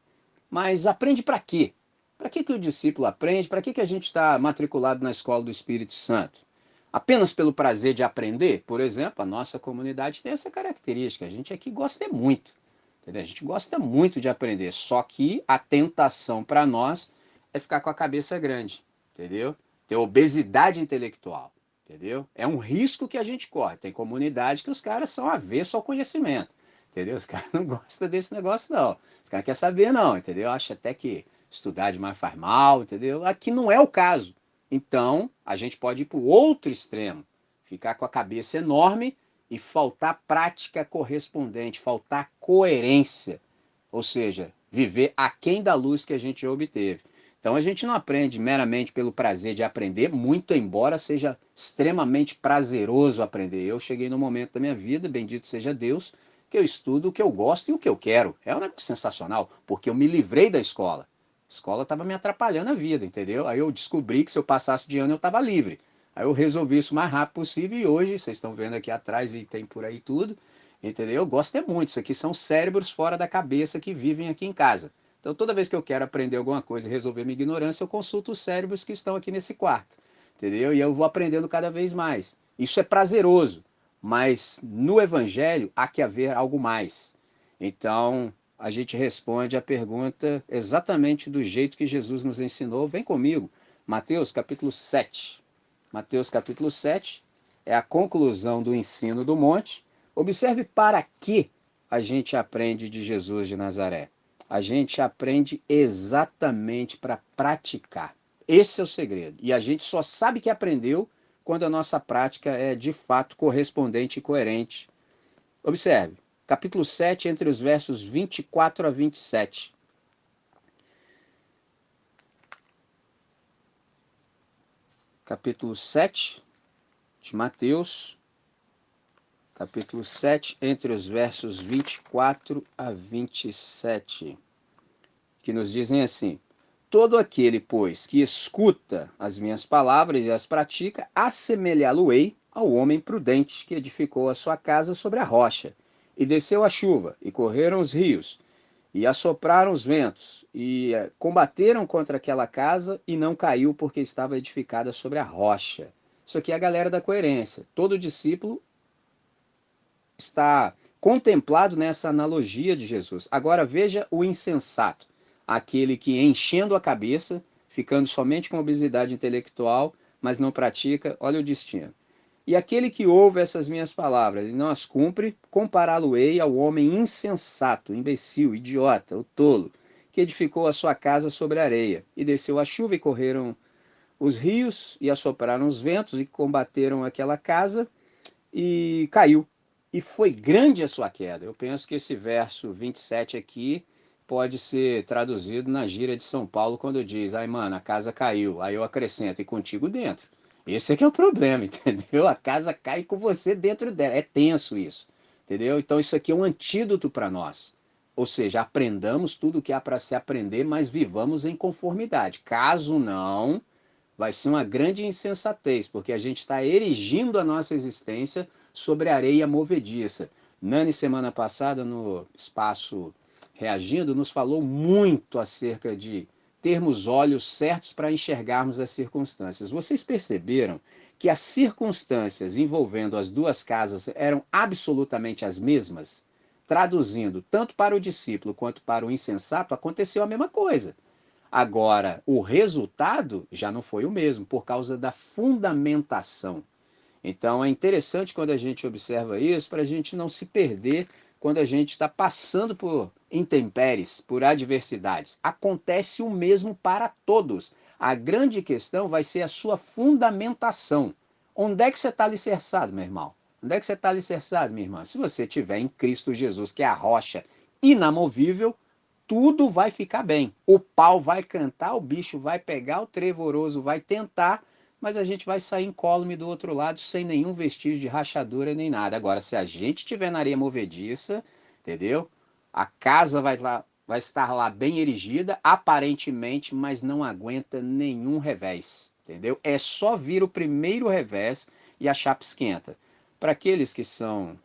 Mas aprende para quê? Para que o discípulo aprende? Para que a gente está matriculado na escola do Espírito Santo? Apenas pelo prazer de aprender? Por exemplo, a nossa comunidade tem essa característica. A gente aqui gosta muito. Entendeu? A gente gosta muito de aprender. Só que a tentação para nós é ficar com a cabeça grande. Entendeu? Ter obesidade intelectual. Entendeu? É um risco que a gente corre. Tem comunidade que os caras são avessos ao conhecimento. Entendeu? Os caras não gostam desse negócio, não. Os caras não querem saber, não. Entendeu? Acha até que estudar demais faz mal. Entendeu? Aqui não é o caso. Então, a gente pode ir para o outro extremo. Ficar com a cabeça enorme e faltar prática correspondente, faltar coerência, ou seja, viver aquém da luz que a gente já obteve. Então a gente não aprende meramente pelo prazer de aprender, muito embora seja extremamente prazeroso aprender. Eu cheguei no momento da minha vida, bendito seja Deus, que eu estudo o que eu gosto e o que eu quero. É um negócio sensacional, porque eu me livrei da escola. A escola estava me atrapalhando a vida, entendeu? Aí eu descobri que se eu passasse de ano eu estava livre. Aí eu resolvi isso o mais rápido possível e hoje, vocês estão vendo aqui atrás e tem por aí tudo, entendeu? Eu gosto é muito. Isso aqui são cérebros fora da cabeça que vivem aqui em casa. Então toda vez que eu quero aprender alguma coisa e resolver minha ignorância, eu consulto os cérebros que estão aqui nesse quarto, entendeu? E eu vou aprendendo cada vez mais. Isso é prazeroso, mas no evangelho há que haver algo mais. Então, a gente responde a pergunta exatamente do jeito que Jesus nos ensinou. Vem comigo. Mateus capítulo 7. Mateus capítulo 7 é a conclusão do ensino do monte. Observe para que a gente aprende de Jesus de Nazaré. A gente aprende exatamente para praticar. Esse é o segredo. E a gente só sabe que aprendeu quando a nossa prática é de fato correspondente e coerente. Observe, capítulo 7, entre os versos 24 a 27. Capítulo 7 de Mateus, capítulo 7, entre os versos 24 a 27, que nos dizem assim: todo aquele, pois, que escuta as minhas palavras e as pratica, assemelhá-lo-ei ao homem prudente que edificou a sua casa sobre a rocha. E desceu a chuva, e correram os rios, e assopraram os ventos, e combateram contra aquela casa, e não caiu porque estava edificada sobre a rocha. Isso aqui é a galera da coerência. Todo discípulo está contemplado nessa analogia de Jesus. Agora veja o insensato, aquele que enchendo a cabeça, ficando somente com obesidade intelectual, mas não pratica, olha o destino. E aquele que ouve essas minhas palavras e não as cumpre, compará-lo-ei ao homem insensato, imbecil, idiota, o tolo, que edificou a sua casa sobre a areia, e desceu a chuva e correram os rios, e assopraram os ventos, e combateram aquela casa, e caiu. E foi grande a sua queda. Eu penso que esse verso 27 aqui pode ser traduzido na gíria de São Paulo quando diz: ai, mano, a casa caiu. Aí eu acrescento: e contigo dentro. Esse é que é o problema, entendeu? A casa cai com você dentro dela. É tenso isso, entendeu? Então isso aqui é um antídoto para nós. Ou seja, aprendamos tudo o que há para se aprender, mas vivamos em conformidade. Caso não, vai ser uma grande insensatez, porque a gente está erigindo a nossa existência sobre areia movediça. Nani, semana passada, no espaço Reagindo, nos falou muito acerca de termos olhos certos para enxergarmos as circunstâncias. Vocês perceberam que as circunstâncias envolvendo as duas casas eram absolutamente as mesmas? Traduzindo, tanto para o discípulo quanto para o insensato, aconteceu a mesma coisa. Agora, o resultado já não foi o mesmo, por causa da fundamentação. Então, é interessante quando a gente observa isso, para a gente não se perder quando a gente está passando por intempéries, por adversidades. Acontece o mesmo para todos. A grande questão vai ser a sua fundamentação. Onde é que você está alicerçado, meu irmão? Onde é que você está alicerçado, minha irmã? Se você estiver em Cristo Jesus, que é a rocha inamovível, tudo vai ficar bem. O pau vai cantar, o bicho vai pegar, o trevoroso vai tentar, mas a gente vai sair incólume do outro lado sem nenhum vestígio de rachadura nem nada. Agora, se a gente tiver na areia movediça, entendeu? A casa vai estar lá bem erigida, aparentemente, mas não aguenta nenhum revés, entendeu? É só vir o primeiro revés e a chapa esquenta. Para aqueles que são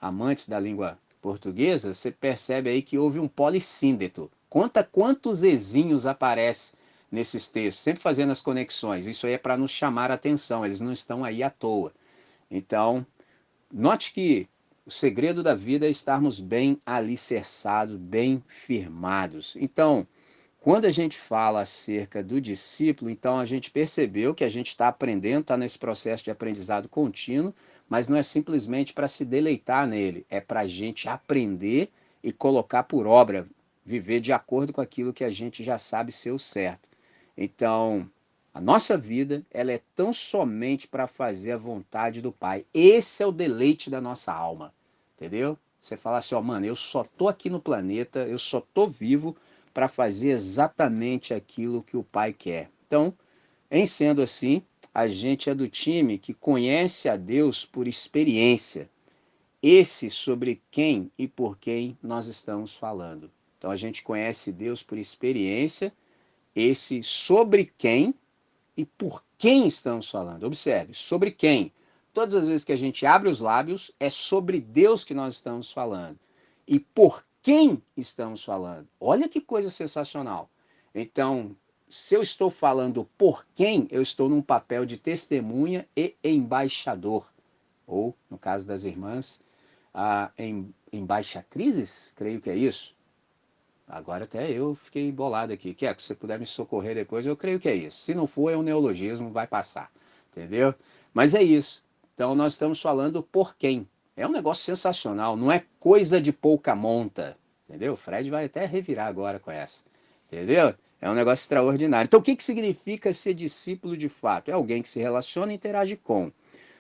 amantes da língua portuguesa, você percebe aí que houve um polissíndeto. Conta quantos ezinhos aparece nesses textos, sempre fazendo as conexões. Isso aí é para nos chamar a atenção, eles não estão aí à toa. Então, note que o segredo da vida é estarmos bem alicerçados, bem firmados. Então, quando a gente fala acerca do discípulo, então a gente percebeu que a gente está aprendendo, está nesse processo de aprendizado contínuo, mas não é simplesmente para se deleitar nele, é para a gente aprender e colocar por obra, viver de acordo com aquilo que a gente já sabe ser o certo. Então, A nossa vida, ela é tão somente para fazer a vontade do Pai. Esse é o deleite da nossa alma, entendeu? Você fala assim, ó, mano, eu só tô aqui no planeta, eu só tô vivo para fazer exatamente aquilo que o Pai quer. Então, em sendo assim, a gente é do time que conhece a Deus por experiência. Esse sobre quem e por quem nós estamos falando. Então, a gente conhece Deus por experiência, esse sobre quem e por quem estamos falando. Observe, sobre quem. Todas as vezes que a gente abre os lábios, é sobre Deus que nós estamos falando. E por quem estamos falando. Olha que coisa sensacional. Então, se eu estou falando por quem, eu estou num papel de testemunha e embaixador. Ou, no caso das irmãs, embaixatrizes, creio que é isso. Agora até eu fiquei bolado aqui. Que se você puder me socorrer depois, eu creio que é isso. Se não for, é um neologismo, vai passar. Entendeu? Mas é isso. Então nós estamos falando por quem. É um negócio sensacional, não é coisa de pouca monta. Entendeu? O Fred vai até revirar agora com essa. Entendeu? É um negócio extraordinário. Então o que significa ser discípulo de fato? É alguém que se relaciona e interage com.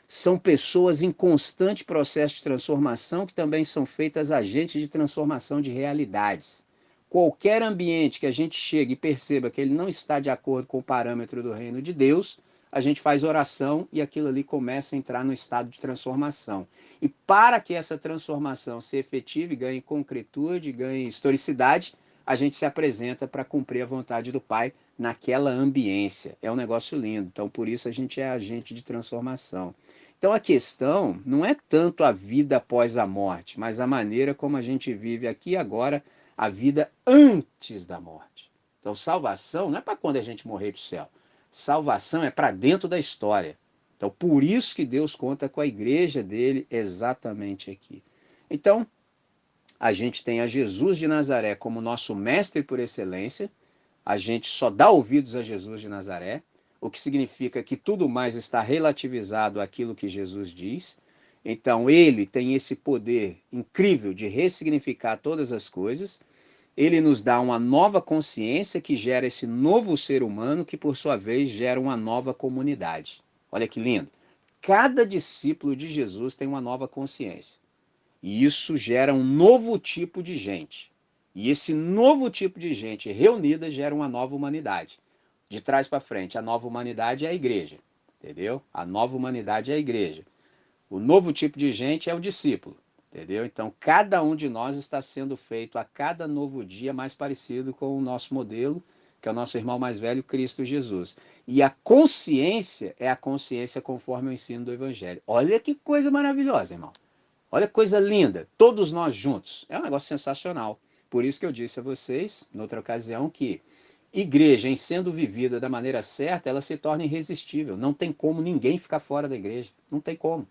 São pessoas em constante processo de transformação que também são feitas agentes de transformação de realidades. Qualquer ambiente que a gente chegue e perceba que ele não está de acordo com o parâmetro do reino de Deus, a gente faz oração e aquilo ali começa a entrar no estado de transformação. E para que essa transformação se efetive, ganhe concretude, ganhe historicidade, a gente se apresenta para cumprir a vontade do Pai naquela ambiência. É um negócio lindo. Então, por isso a gente é agente de transformação. Então, a questão não é tanto a vida após a morte, mas a maneira como a gente vive aqui e agora a vida antes da morte. Então, salvação não é para quando a gente morrer para o céu. Salvação é para dentro da história. Então, por isso que Deus conta com a igreja dele exatamente aqui. Então, a gente tem a Jesus de Nazaré como nosso mestre por excelência. A gente só dá ouvidos a Jesus de Nazaré, o que significa que tudo mais está relativizado àquilo que Jesus diz. Então, ele tem esse poder incrível de ressignificar todas as coisas. Ele nos dá uma nova consciência que gera esse novo ser humano, que por sua vez gera uma nova comunidade. Olha que lindo. Cada discípulo de Jesus tem uma nova consciência. E isso gera um novo tipo de gente. E esse novo tipo de gente reunida gera uma nova humanidade. De trás para frente, a nova humanidade é a igreja. Entendeu? A nova humanidade é a igreja. O novo tipo de gente é o discípulo. Entendeu? Então, cada um de nós está sendo feito a cada novo dia mais parecido com o nosso modelo, que é o nosso irmão mais velho, Cristo Jesus. E a consciência é a consciência conforme o ensino do Evangelho. Olha que coisa maravilhosa, irmão. Olha que coisa linda, todos nós juntos. É um negócio sensacional. Por isso que eu disse a vocês, noutra ocasião, que igreja, em sendo vivida da maneira certa, ela se torna irresistível. Não tem como ninguém ficar fora da igreja. Não tem como.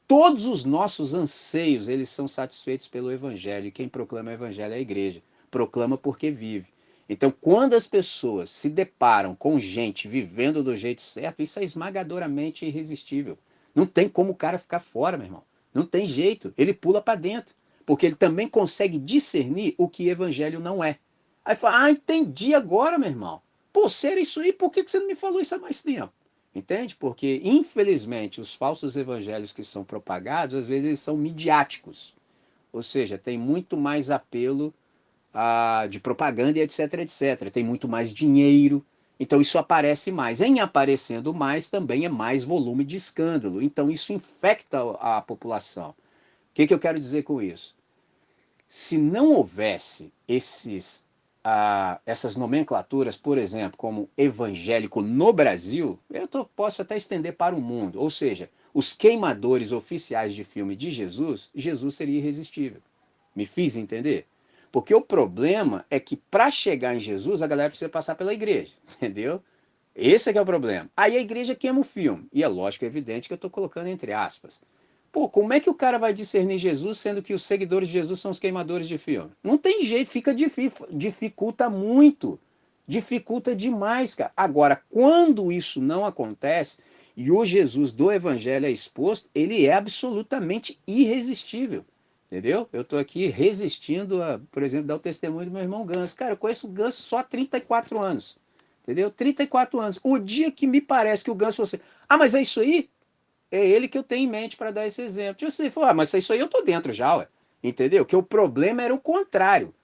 Todos os nossos anseios, eles são satisfeitos pelo Evangelho. E quem proclama o Evangelho é a igreja. Proclama porque vive. Então, quando as pessoas se deparam com gente vivendo do jeito certo, isso é esmagadoramente irresistível. Não tem como o cara ficar fora, meu irmão. Não tem jeito. Ele pula para dentro. Porque ele também consegue discernir o que evangelho não é. Aí fala, entendi agora, meu irmão. Pô, sério isso aí, por que você não me falou isso há mais tempo? Entende? Porque, infelizmente, os falsos evangelhos que são propagados, às vezes eles são midiáticos. Ou seja, tem muito mais apelo de propaganda e etc, etc. Tem muito mais dinheiro. Então isso aparece mais. Em aparecendo mais, também é mais volume de escândalo. Então isso infecta a população. O que eu quero dizer com isso? Se não houvesse essas nomenclaturas, por exemplo, como evangélico no Brasil, posso até estender para o mundo. Ou seja, os queimadores oficiais de filme de Jesus, Jesus seria irresistível. Me fiz entender? Porque o problema é que para chegar em Jesus, a galera precisa passar pela igreja, entendeu? Esse é que é o problema. Aí a igreja queima o filme. E é lógico, é evidente que eu estou colocando entre aspas. Pô, como é que o cara vai discernir Jesus sendo que os seguidores de Jesus são os queimadores de filme? Não tem jeito, fica difícil, dificulta muito. Dificulta demais, cara. Agora, quando isso não acontece e o Jesus do evangelho é exposto, ele é absolutamente irresistível. Entendeu? Eu estou aqui resistindo a, por exemplo, dar o testemunho do meu irmão Ganso. Cara, eu conheço o Ganso só há 34 anos. Entendeu? 34 anos. O dia que me parece que o Ganso falou assim, mas é isso aí? É ele que eu tenho em mente para dar esse exemplo. Tipo assim, falou, mas isso aí eu tô dentro já, ué. Entendeu? Que o problema era o contrário.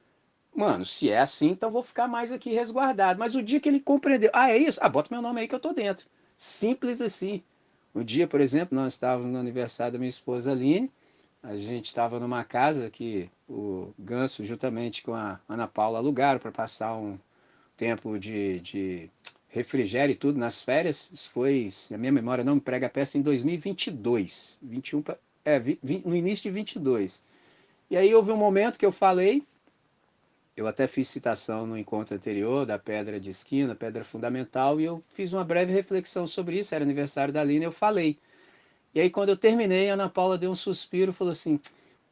Mano, se é assim, então vou ficar mais aqui resguardado. Mas o dia que ele compreendeu, é isso? Bota meu nome aí que eu tô dentro. Simples assim. Um dia, por exemplo, nós estávamos no aniversário da minha esposa Aline, a gente estava numa casa que o Ganso, juntamente com a Ana Paula, alugaram para passar um tempo de refrigério e tudo nas férias. Isso foi, se a minha memória não me prega a peça, em 2022. 21, no início de 22. E aí houve um momento que eu falei, eu até fiz citação no encontro anterior da pedra de esquina, pedra fundamental, e eu fiz uma breve reflexão sobre isso, era aniversário da Aline, eu falei. E aí quando eu terminei, a Ana Paula deu um suspiro e falou assim,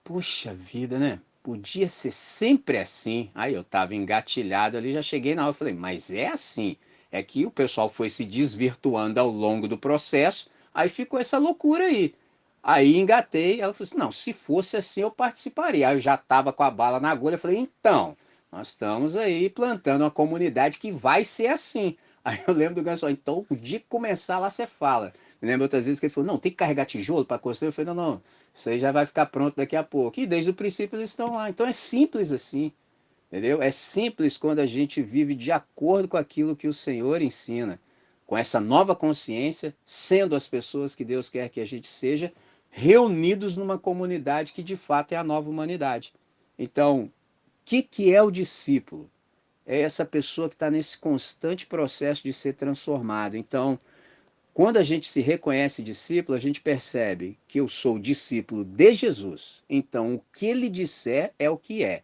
puxa vida, né? Podia ser sempre assim. Aí eu tava engatilhado ali, já cheguei na hora, eu falei, mas é assim. É que o pessoal foi se desvirtuando ao longo do processo, aí ficou essa loucura aí. Aí engatei, ela falou assim, não, se fosse assim eu participaria. Aí eu já tava com a bala na agulha, eu falei, então, nós estamos aí plantando uma comunidade que vai ser assim. Aí eu lembro do Ganso, então o dia que começar lá você fala. Eu lembro outras vezes que ele falou, não, tem que carregar tijolo para construir. Eu falei, não, isso aí já vai ficar pronto daqui a pouco. E desde o princípio eles estão lá. Então é simples assim, entendeu? É simples quando a gente vive de acordo com aquilo que o Senhor ensina, com essa nova consciência, sendo as pessoas que Deus quer que a gente seja, reunidos numa comunidade que de fato é a nova humanidade. Então, o que é o discípulo? É essa pessoa que está nesse constante processo de ser transformado. Então, quando a gente se reconhece discípulo, a gente percebe que eu sou discípulo de Jesus. Então, o que ele disser é o que é.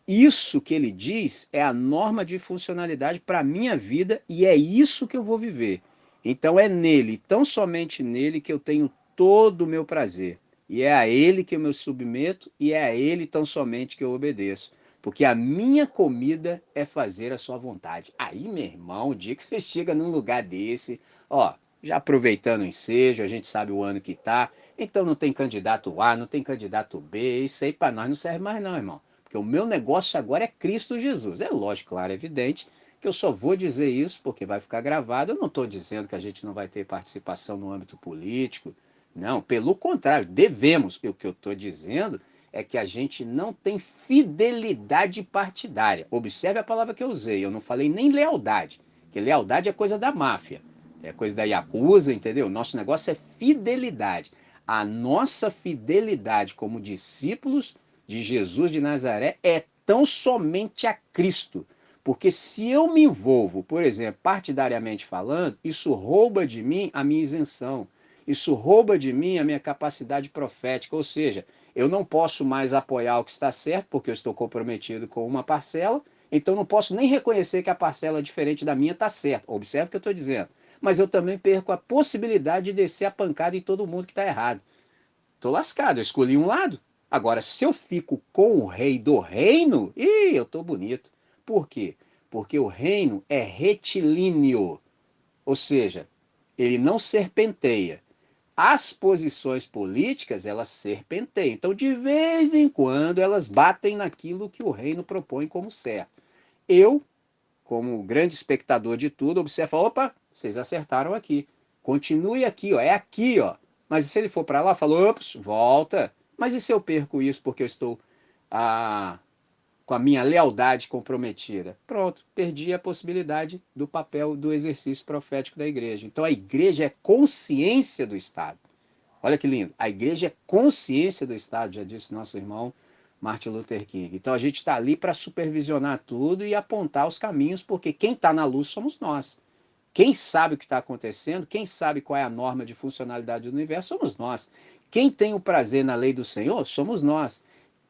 Isso que ele diz é a norma de funcionalidade para a minha vida e é isso que eu vou viver. Então, é nele, tão somente nele, que eu tenho todo o meu prazer. E é a ele que eu me submeto e é a ele tão somente que eu obedeço. Porque a minha comida é fazer a sua vontade. Aí, meu irmão, o dia que você chega num lugar desse, ó, já aproveitando o ensejo, a gente sabe o ano que tá, então não tem candidato A, não tem candidato B, isso aí para nós não serve mais não, irmão. Porque o meu negócio agora é Cristo Jesus. É lógico, claro, é evidente que eu só vou dizer isso porque vai ficar gravado. Eu não estou dizendo que a gente não vai ter participação no âmbito político. Não, pelo contrário, devemos. E o que eu estou dizendo é que a gente não tem fidelidade partidária. Observe a palavra que eu usei. Eu não falei nem lealdade, porque lealdade é coisa da máfia, é coisa da Yakuza, entendeu? Nosso negócio é fidelidade. A nossa fidelidade como discípulos de Jesus de Nazaré é tão somente a Cristo. Porque se eu me envolvo, por exemplo, partidariamente falando, isso rouba de mim a minha isenção. Isso rouba de mim a minha capacidade profética. Ou seja, eu não posso mais apoiar o que está certo, porque eu estou comprometido com uma parcela, então não posso nem reconhecer que a parcela diferente da minha está certa. Observe o que eu estou dizendo. Mas eu também perco a possibilidade de descer a pancada em todo mundo que está errado. Tô lascado, eu escolhi um lado. Agora, se eu fico com o rei do reino, eu tô bonito. Por quê? Porque o reino é retilíneo, ou seja, ele não serpenteia. As posições políticas, elas serpenteiam. Então, de vez em quando, elas batem naquilo que o reino propõe como certo. Eu, como grande espectador de tudo, observa, opa, vocês acertaram aqui. Continue aqui, ó, é aqui, ó. Mas se ele for para lá, falou, ops, volta. Mas e se eu perco isso porque eu estou ah, com a minha lealdade comprometida? Pronto, perdi a possibilidade do papel do exercício profético da igreja. Então a igreja é consciência do Estado. Olha que lindo. A igreja é consciência do Estado, já disse nosso irmão Martin Luther King. Então a gente está ali para supervisionar tudo e apontar os caminhos, porque quem está na luz somos nós. Quem sabe o que está acontecendo, quem sabe qual é a norma de funcionalidade do universo, somos nós. Quem tem o prazer na lei do Senhor, somos nós.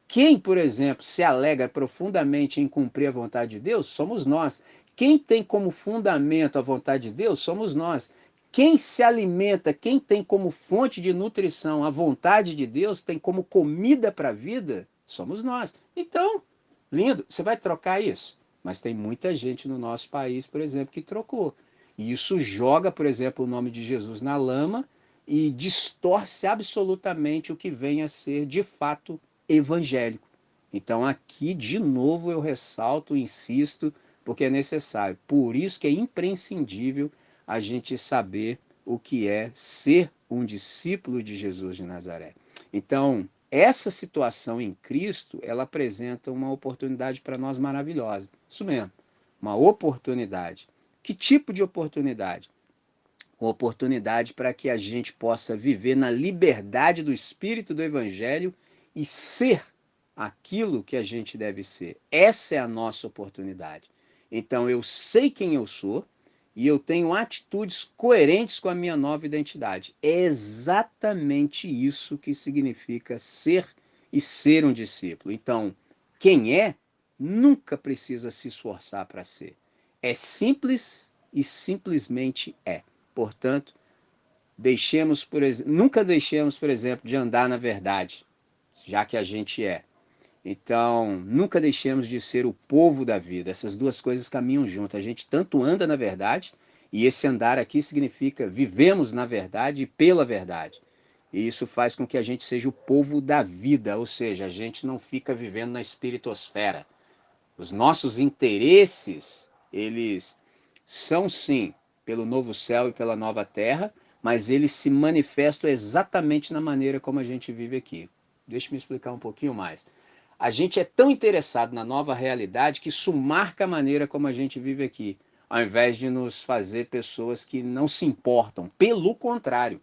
Quem, por exemplo, se alegra profundamente em cumprir a vontade de Deus, somos nós. Quem tem como fundamento a vontade de Deus, somos nós. Quem se alimenta, quem tem como fonte de nutrição a vontade de Deus, tem como comida para a vida, somos nós. Então, lindo, você vai trocar isso? Mas tem muita gente no nosso país, por exemplo, que trocou. E isso joga, por exemplo, o nome de Jesus na lama e distorce absolutamente o que vem a ser, de fato, evangélico. Então aqui, de novo, eu ressalto, insisto, porque é necessário. Por isso que é imprescindível a gente saber o que é ser um discípulo de Jesus de Nazaré. Então, essa situação em Cristo, ela apresenta uma oportunidade para nós maravilhosa. Isso mesmo, uma oportunidade. Que tipo de oportunidade? Uma oportunidade para que a gente possa viver na liberdade do Espírito do Evangelho e ser aquilo que a gente deve ser. Essa é a nossa oportunidade. Então eu sei quem eu sou e eu tenho atitudes coerentes com a minha nova identidade. É exatamente isso que significa ser e ser um discípulo. Então, quem é, nunca precisa se esforçar para ser. É simples e simplesmente é. Portanto, nunca deixemos, por exemplo, de andar na verdade, já que a gente é. Então, nunca deixemos de ser o povo da vida. Essas duas coisas caminham juntas. A gente tanto anda na verdade, e esse andar aqui significa vivemos na verdade e pela verdade. E isso faz com que a gente seja o povo da vida, ou seja, a gente não fica vivendo na espiritosfera. Os nossos interesses, eles são sim pelo novo céu e pela nova terra, mas eles se manifestam exatamente na maneira como a gente vive aqui. Deixa eu me explicar um pouquinho mais. A gente é tão interessado na nova realidade que isso marca a maneira como a gente vive aqui, ao invés de nos fazer pessoas que não se importam. Pelo contrário,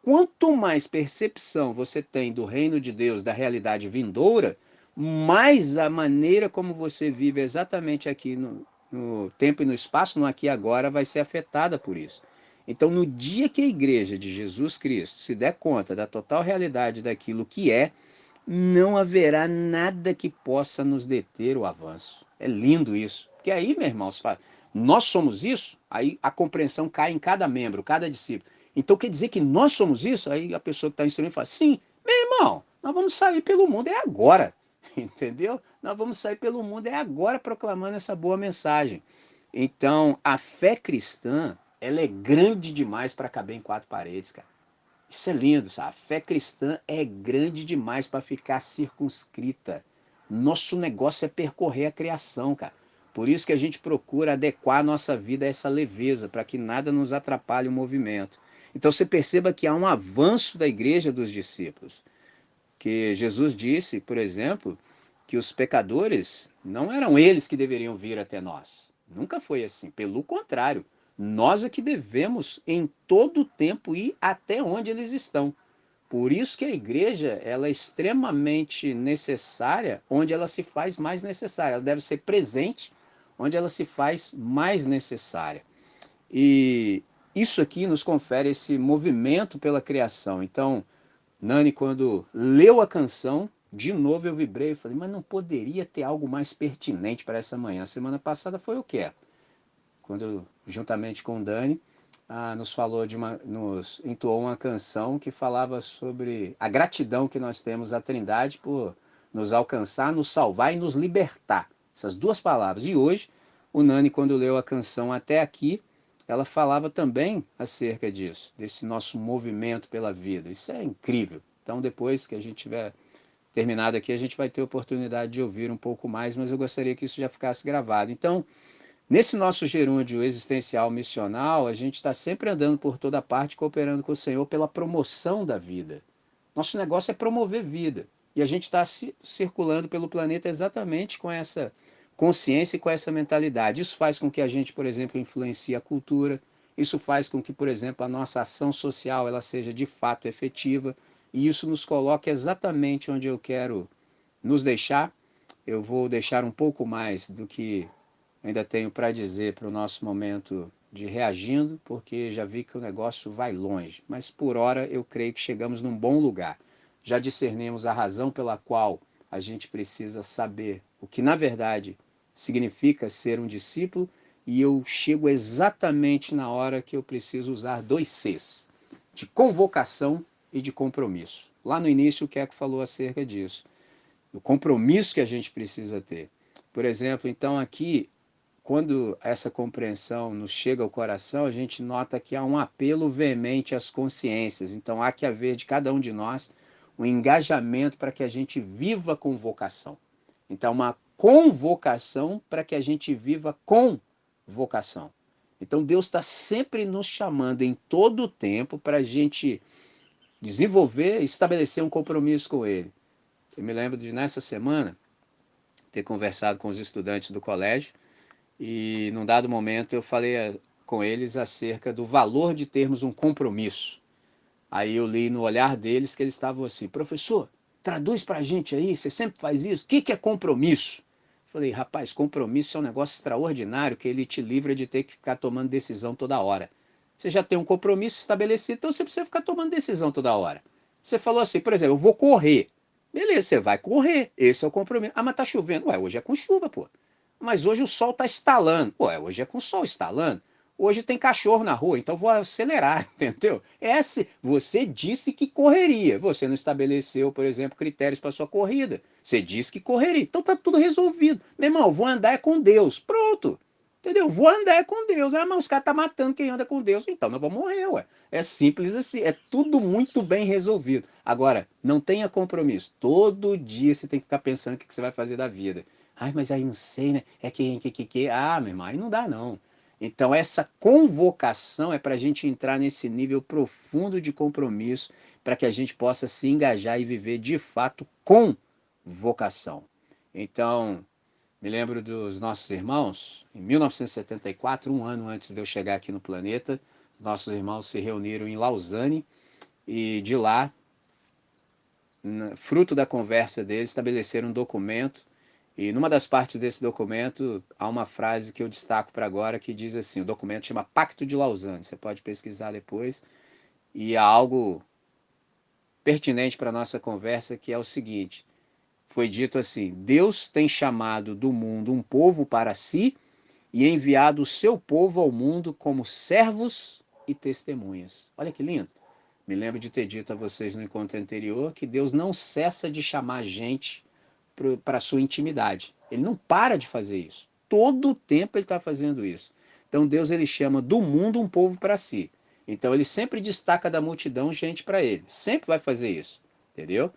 quanto mais percepção você tem do reino de Deus, da realidade vindoura, mais a maneira como você vive exatamente aqui no tempo e no espaço, no aqui e agora, vai ser afetada por isso. Então, no dia que a igreja de Jesus Cristo se der conta da total realidade daquilo que é, não haverá nada que possa nos deter o avanço. É lindo isso. Porque aí, meu irmão, você fala, nós somos isso, aí a compreensão cai em cada membro, cada discípulo. Então quer dizer que nós somos isso? Aí a pessoa que está instruindo fala, sim, meu irmão, nós vamos sair pelo mundo, é agora. Entendeu? Nós vamos sair pelo mundo, é agora proclamando essa boa mensagem. Então, a fé cristã, ela é grande demais para caber em quatro paredes, cara. Isso é lindo, sabe? A fé cristã é grande demais para ficar circunscrita. Nosso negócio é percorrer a criação, cara. Por isso que a gente procura adequar a nossa vida a essa leveza, para que nada nos atrapalhe o movimento. Então você perceba que há um avanço da igreja dos discípulos. Que Jesus disse, por exemplo, que os pecadores não eram eles que deveriam vir até nós. Nunca foi assim. Pelo contrário, nós é que devemos em todo o tempo ir até onde eles estão. Por isso que a igreja ela é extremamente necessária onde ela se faz mais necessária. Ela deve ser presente onde ela se faz mais necessária. E isso aqui nos confere esse movimento pela criação. Então, Nani, quando leu a canção, de novo eu vibrei e falei, mas não poderia ter algo mais pertinente para essa manhã. Semana passada foi o quê? Quando, juntamente com o Dani, nos falou nos entoou uma canção que falava sobre a gratidão que nós temos à Trindade por nos alcançar, nos salvar e nos libertar. Essas duas palavras. E hoje, o Nani, quando leu a canção Até Aqui, ela falava também acerca disso, desse nosso movimento pela vida. Isso é incrível. Então, depois que a gente tiver terminado aqui, a gente vai ter oportunidade de ouvir um pouco mais, mas eu gostaria que isso já ficasse gravado. Então, nesse nosso gerúndio existencial missional, a gente está sempre andando por toda parte, cooperando com o Senhor pela promoção da vida. Nosso negócio é promover vida. E a gente está circulando pelo planeta exatamente com essa consciência e com essa mentalidade. Isso faz com que a gente, por exemplo, influencie a cultura. Isso faz com que, por exemplo, a nossa ação social ela seja de fato efetiva. E isso nos coloca exatamente onde eu quero nos deixar. Eu vou deixar um pouco mais do que ainda tenho para dizer para o nosso momento de reagindo, porque já vi que o negócio vai longe. Mas por hora eu creio que chegamos num bom lugar. Já discernimos a razão pela qual a gente precisa saber o que na verdade significa ser um discípulo, e eu chego exatamente na hora que eu preciso usar dois Cs, de convocação e de compromisso. Lá no início o Keco falou acerca disso, do compromisso que a gente precisa ter. Por exemplo, então aqui quando essa compreensão nos chega ao coração, a gente nota que há um apelo veemente às consciências. Então há que haver de cada um de nós um engajamento para que a gente viva com vocação. Então uma convocação para que a gente viva com vocação. Então Deus está sempre nos chamando em todo o tempo para a gente desenvolver e estabelecer um compromisso com Ele. Eu me lembro de, nessa semana, ter conversado com os estudantes do colégio e, num dado momento, eu falei com eles acerca do valor de termos um compromisso. Aí eu li no olhar deles que eles estavam assim: professor, traduz para a gente aí, você sempre faz isso, o que é compromisso? Falei: rapaz, compromisso é um negócio extraordinário que ele te livra de ter que ficar tomando decisão toda hora. Você já tem um compromisso estabelecido, então você precisa ficar tomando decisão toda hora. Você falou assim, por exemplo, eu vou correr. Beleza, você vai correr, esse é o compromisso. Ah, mas tá chovendo. Ué, hoje é com chuva, pô. Mas hoje o sol tá estalando. Ué, hoje é com o sol estalando. Hoje tem cachorro na rua, então vou acelerar, entendeu? Você disse que correria. Você não estabeleceu, por exemplo, critérios para sua corrida. Você disse que correria. Então tá tudo resolvido. Meu irmão, vou andar com Deus. Pronto. Entendeu? Vou andar com Deus. Ah, mas os caras estão matando quem anda com Deus. Então nós vamos morrer, ué. É simples assim. É tudo muito bem resolvido. Agora, não tenha compromisso. Todo dia você tem que ficar pensando o que você vai fazer da vida. Ai, mas aí não sei, né? É que. Ah, meu irmão, aí não dá, não. Então, essa convocação é para a gente entrar nesse nível profundo de compromisso, para que a gente possa se engajar e viver de fato com vocação. Então, me lembro dos nossos irmãos, em 1974, um ano antes de eu chegar aqui no planeta, nossos irmãos se reuniram em Lausanne e de lá, fruto da conversa deles, estabeleceram um documento. E numa das partes desse documento há uma frase que eu destaco para agora que diz assim: o documento chama Pacto de Lausanne, você pode pesquisar depois, e há algo pertinente para a nossa conversa que é o seguinte: foi dito assim: Deus tem chamado do mundo um povo para si e enviado o seu povo ao mundo como servos e testemunhas. Olha que lindo. Me lembro de ter dito a vocês no encontro anterior que Deus não cessa de chamar gente para a sua intimidade. Ele não para de fazer isso. Todo o tempo ele está fazendo isso. Então Deus ele chama do mundo um povo para si. Então ele sempre destaca da multidão gente para ele. Sempre vai fazer isso. Entendeu?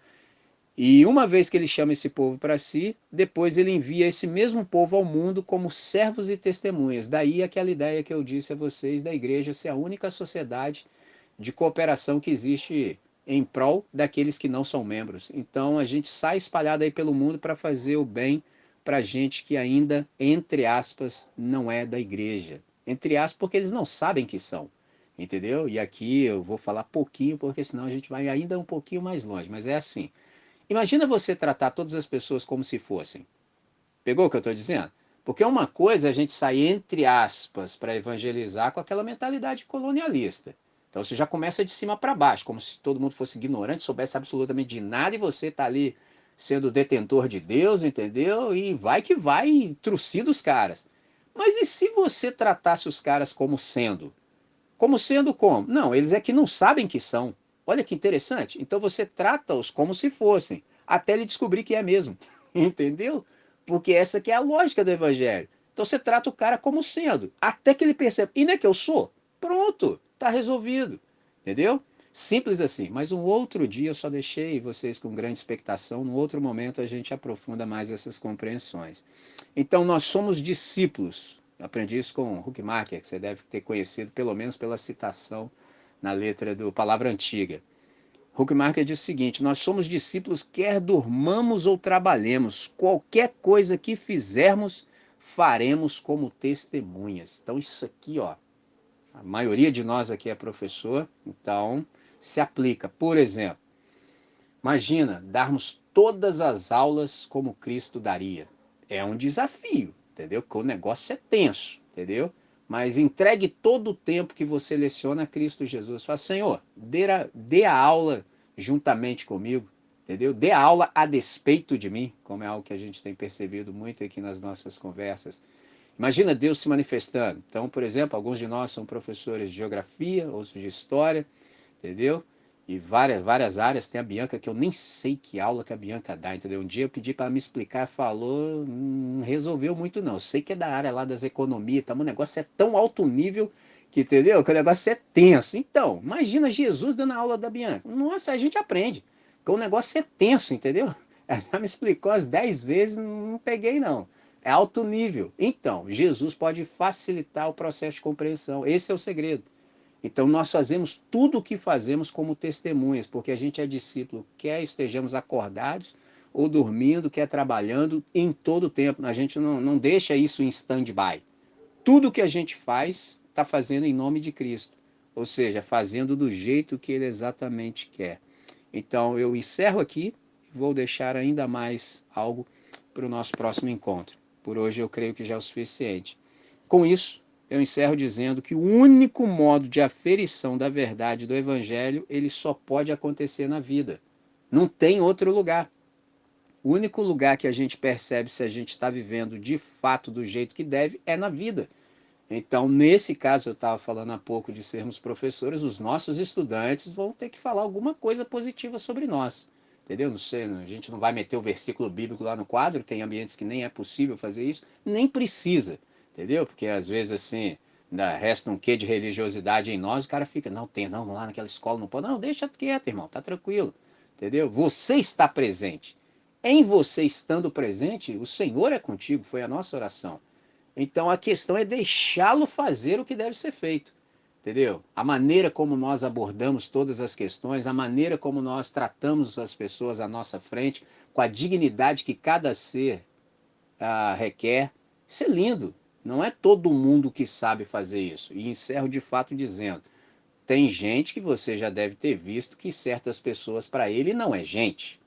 E uma vez que ele chama esse povo para si, depois ele envia esse mesmo povo ao mundo como servos e testemunhas. Daí aquela ideia que eu disse a vocês da igreja ser a única sociedade de cooperação que existe em prol daqueles que não são membros. Então a gente sai espalhado aí pelo mundo para fazer o bem para gente que ainda, entre aspas, não é da igreja. Entre aspas, porque eles não sabem que são. Entendeu? E aqui eu vou falar pouquinho, porque senão a gente vai ainda um pouquinho mais longe. Mas é assim. Imagina você tratar todas as pessoas como se fossem. Pegou o que eu estou dizendo? Porque uma coisa é a gente sair, entre aspas, para evangelizar com aquela mentalidade colonialista. Então você já começa de cima para baixo, como se todo mundo fosse ignorante, soubesse absolutamente de nada e você está ali sendo detentor de Deus, entendeu? E vai que vai, trucida os caras. Mas e se você tratasse os caras como sendo? Como sendo como? Não, eles é que não sabem que são. Olha que interessante. Então você trata-os como se fossem, até ele descobrir que é mesmo. Entendeu? Porque essa que é a lógica do evangelho. Então você trata o cara como sendo, até que ele perceba, e não é que eu sou? Pronto, está resolvido. Entendeu? Simples assim. Mas um outro dia eu só deixei vocês com grande expectação. No outro momento a gente aprofunda mais essas compreensões. Então nós somos discípulos. Aprendi isso com Huckmacher, que você deve ter conhecido pelo menos pela citação na letra do Palavra Antiga. Huckmacher diz o seguinte: nós somos discípulos quer durmamos ou trabalhemos, qualquer coisa que fizermos, faremos como testemunhas. Então isso aqui, ó, a maioria de nós aqui é professor, então se aplica. Por exemplo, imagina darmos todas as aulas como Cristo daria. É um desafio, entendeu? Porque o negócio é tenso, entendeu? Mas entregue todo o tempo que você leciona a Cristo Jesus. Fala: Senhor, dê a aula juntamente comigo, entendeu? Dê a aula a despeito de mim, como é algo que a gente tem percebido muito aqui nas nossas conversas. Imagina Deus se manifestando. Então, por exemplo, alguns de nós são professores de geografia, outros de história, entendeu? E várias áreas. Tem a Bianca, que eu nem sei que aula que a Bianca dá, entendeu? Um dia eu pedi para ela me explicar, falou, não resolveu muito não. Eu sei que é da área lá das economias, tá? O negócio é tão alto nível que, entendeu? Que o negócio é tenso. Então, imagina Jesus dando a aula da Bianca. Nossa, a gente aprende. Porque o negócio é tenso, entendeu? Ela me explicou as 10 vezes, não peguei não. É alto nível. Então, Jesus pode facilitar o processo de compreensão. Esse é o segredo. Então, nós fazemos tudo o que fazemos como testemunhas, porque a gente é discípulo, quer estejamos acordados ou dormindo, quer trabalhando, em todo o tempo. A gente não deixa isso em stand-by. Tudo que a gente faz, está fazendo em nome de Cristo. Ou seja, fazendo do jeito que Ele exatamente quer. Então, eu encerro aqui e vou deixar ainda mais algo para o nosso próximo encontro. Por hoje, eu creio que já é o suficiente. Com isso, eu encerro dizendo que o único modo de aferição da verdade do Evangelho, ele só pode acontecer na vida. Não tem outro lugar. O único lugar que a gente percebe se a gente está vivendo de fato do jeito que deve é na vida. Então, nesse caso, eu estava falando há pouco de sermos professores, os nossos estudantes vão ter que falar alguma coisa positiva sobre nós. Entendeu? Não sei, a gente não vai meter o versículo bíblico lá no quadro, tem ambientes que nem é possível fazer isso, nem precisa, entendeu? Porque às vezes assim, ainda resta um quê de religiosidade em nós, o cara fica, não, tem, não, lá naquela escola não pode, não, deixa quieto, irmão, tá tranquilo, entendeu? Você está presente. Em você estando presente, o Senhor é contigo, foi a nossa oração. Então a questão é deixá-lo fazer o que deve ser feito, entendeu? A maneira como nós abordamos todas as questões, a maneira como nós tratamos as pessoas à nossa frente, com a dignidade que cada ser requer, isso é lindo. Não é todo mundo que sabe fazer isso. E encerro de fato dizendo, tem gente que você já deve ter visto que certas pessoas para ele não é gente.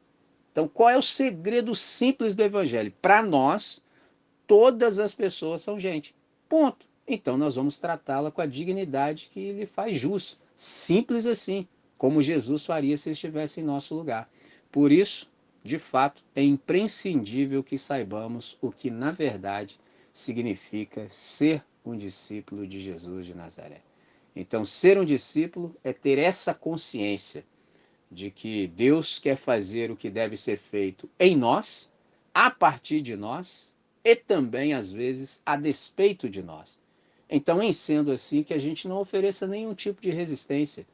Então qual é o segredo simples do evangelho? Para nós, todas as pessoas são gente. Ponto. Então nós vamos tratá-la com a dignidade que lhe faz jus. Simples assim, como Jesus faria se estivesse em nosso lugar. Por isso, de fato, é imprescindível que saibamos o que na verdade significa ser um discípulo de Jesus de Nazaré. Então, ser um discípulo é ter essa consciência de que Deus quer fazer o que deve ser feito em nós, a partir de nós e também, às vezes, a despeito de nós. Então, em sendo assim, que a gente não ofereça nenhum tipo de resistência,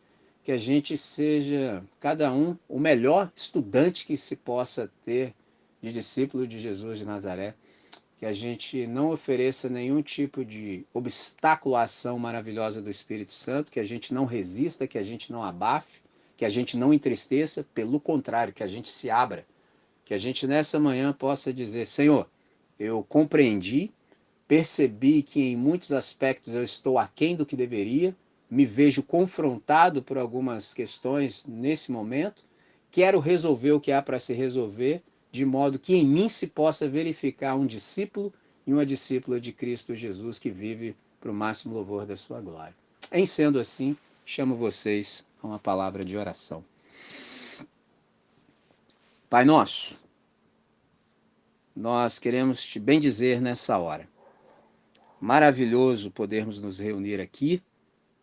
que a gente seja, cada um, o melhor estudante que se possa ter de discípulo de Jesus de Nazaré, que a gente não ofereça nenhum tipo de obstáculo à ação maravilhosa do Espírito Santo, que a gente não resista, que a gente não abafe, que a gente não entristeça, pelo contrário, que a gente se abra, que a gente nessa manhã possa dizer, Senhor, eu compreendi, percebi que em muitos aspectos eu estou aquém do que deveria, me vejo confrontado por algumas questões nesse momento, quero resolver o que há para se resolver, de modo que em mim se possa verificar um discípulo e uma discípula de Cristo Jesus que vive para o máximo louvor da sua glória. Em sendo assim, chamo vocês a uma palavra de oração. Pai nosso, nós queremos te bendizer nessa hora. Maravilhoso podermos nos reunir aqui,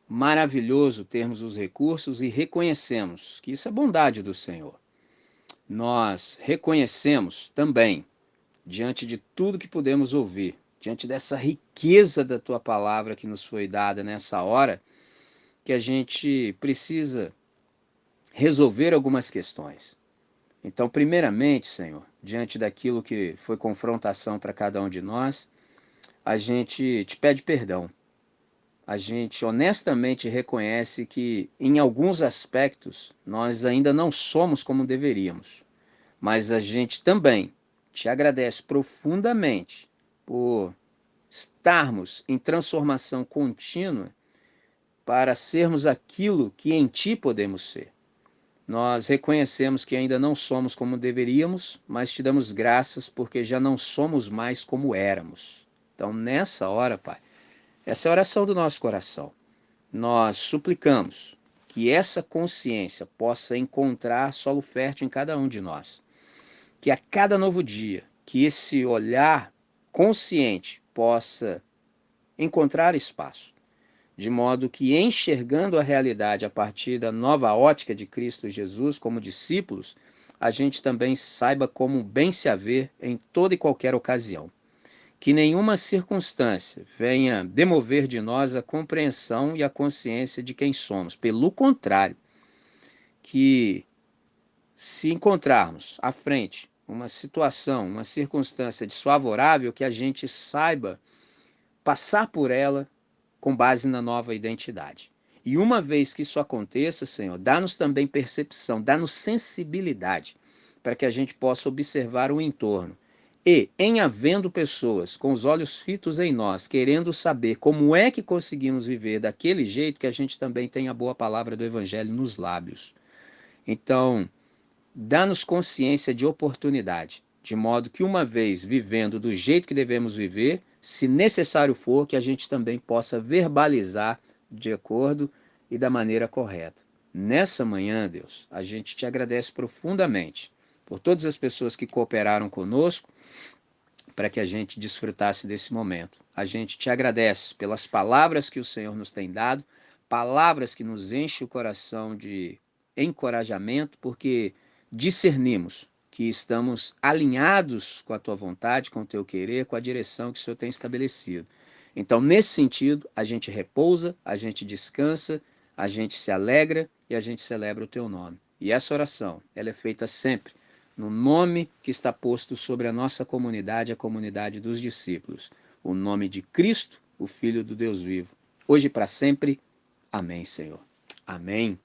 maravilhoso termos os recursos e reconhecemos que isso é bondade do Senhor. Nós reconhecemos também, diante de tudo que podemos ouvir, diante dessa riqueza da tua palavra que nos foi dada nessa hora, que a gente precisa resolver algumas questões. Então, primeiramente, Senhor, diante daquilo que foi confrontação para cada um de nós, a gente te pede perdão. A gente honestamente reconhece que, em alguns aspectos, nós ainda não somos como deveríamos. Mas a gente também te agradece profundamente por estarmos em transformação contínua para sermos aquilo que em ti podemos ser. Nós reconhecemos que ainda não somos como deveríamos, mas te damos graças porque já não somos mais como éramos. Então, nessa hora, Pai, essa é a oração do nosso coração. Nós suplicamos que essa consciência possa encontrar solo fértil em cada um de nós. Que a cada novo dia, que esse olhar consciente possa encontrar espaço, de modo que enxergando a realidade a partir da nova ótica de Cristo Jesus como discípulos, a gente também saiba como bem se haver em toda e qualquer ocasião. Que nenhuma circunstância venha demover de nós a compreensão e a consciência de quem somos. Pelo contrário, que se encontrarmos à frente uma situação, uma circunstância desfavorável, que a gente saiba passar por ela com base na nova identidade. E uma vez que isso aconteça, Senhor, dá-nos também percepção, dá-nos sensibilidade, para que a gente possa observar o entorno. E, em havendo pessoas com os olhos fitos em nós, querendo saber como é que conseguimos viver daquele jeito, que a gente também tenha a boa palavra do Evangelho nos lábios. Então, dá-nos consciência de oportunidade, de modo que, uma vez vivendo do jeito que devemos viver, se necessário for, que a gente também possa verbalizar de acordo e da maneira correta. Nessa manhã, Deus, a gente te agradece profundamente por todas as pessoas que cooperaram conosco para que a gente desfrutasse desse momento. A gente te agradece pelas palavras que o Senhor nos tem dado, palavras que nos enchem o coração de encorajamento, porque discernimos que estamos alinhados com a tua vontade, com o teu querer, com a direção que o Senhor tem estabelecido. Então, nesse sentido, a gente repousa, a gente descansa, a gente se alegra e a gente celebra o teu nome. E essa oração, ela é feita sempre no nome que está posto sobre a nossa comunidade, a comunidade dos discípulos. O nome de Cristo, o Filho do Deus vivo. Hoje e para sempre. Amém, Senhor. Amém.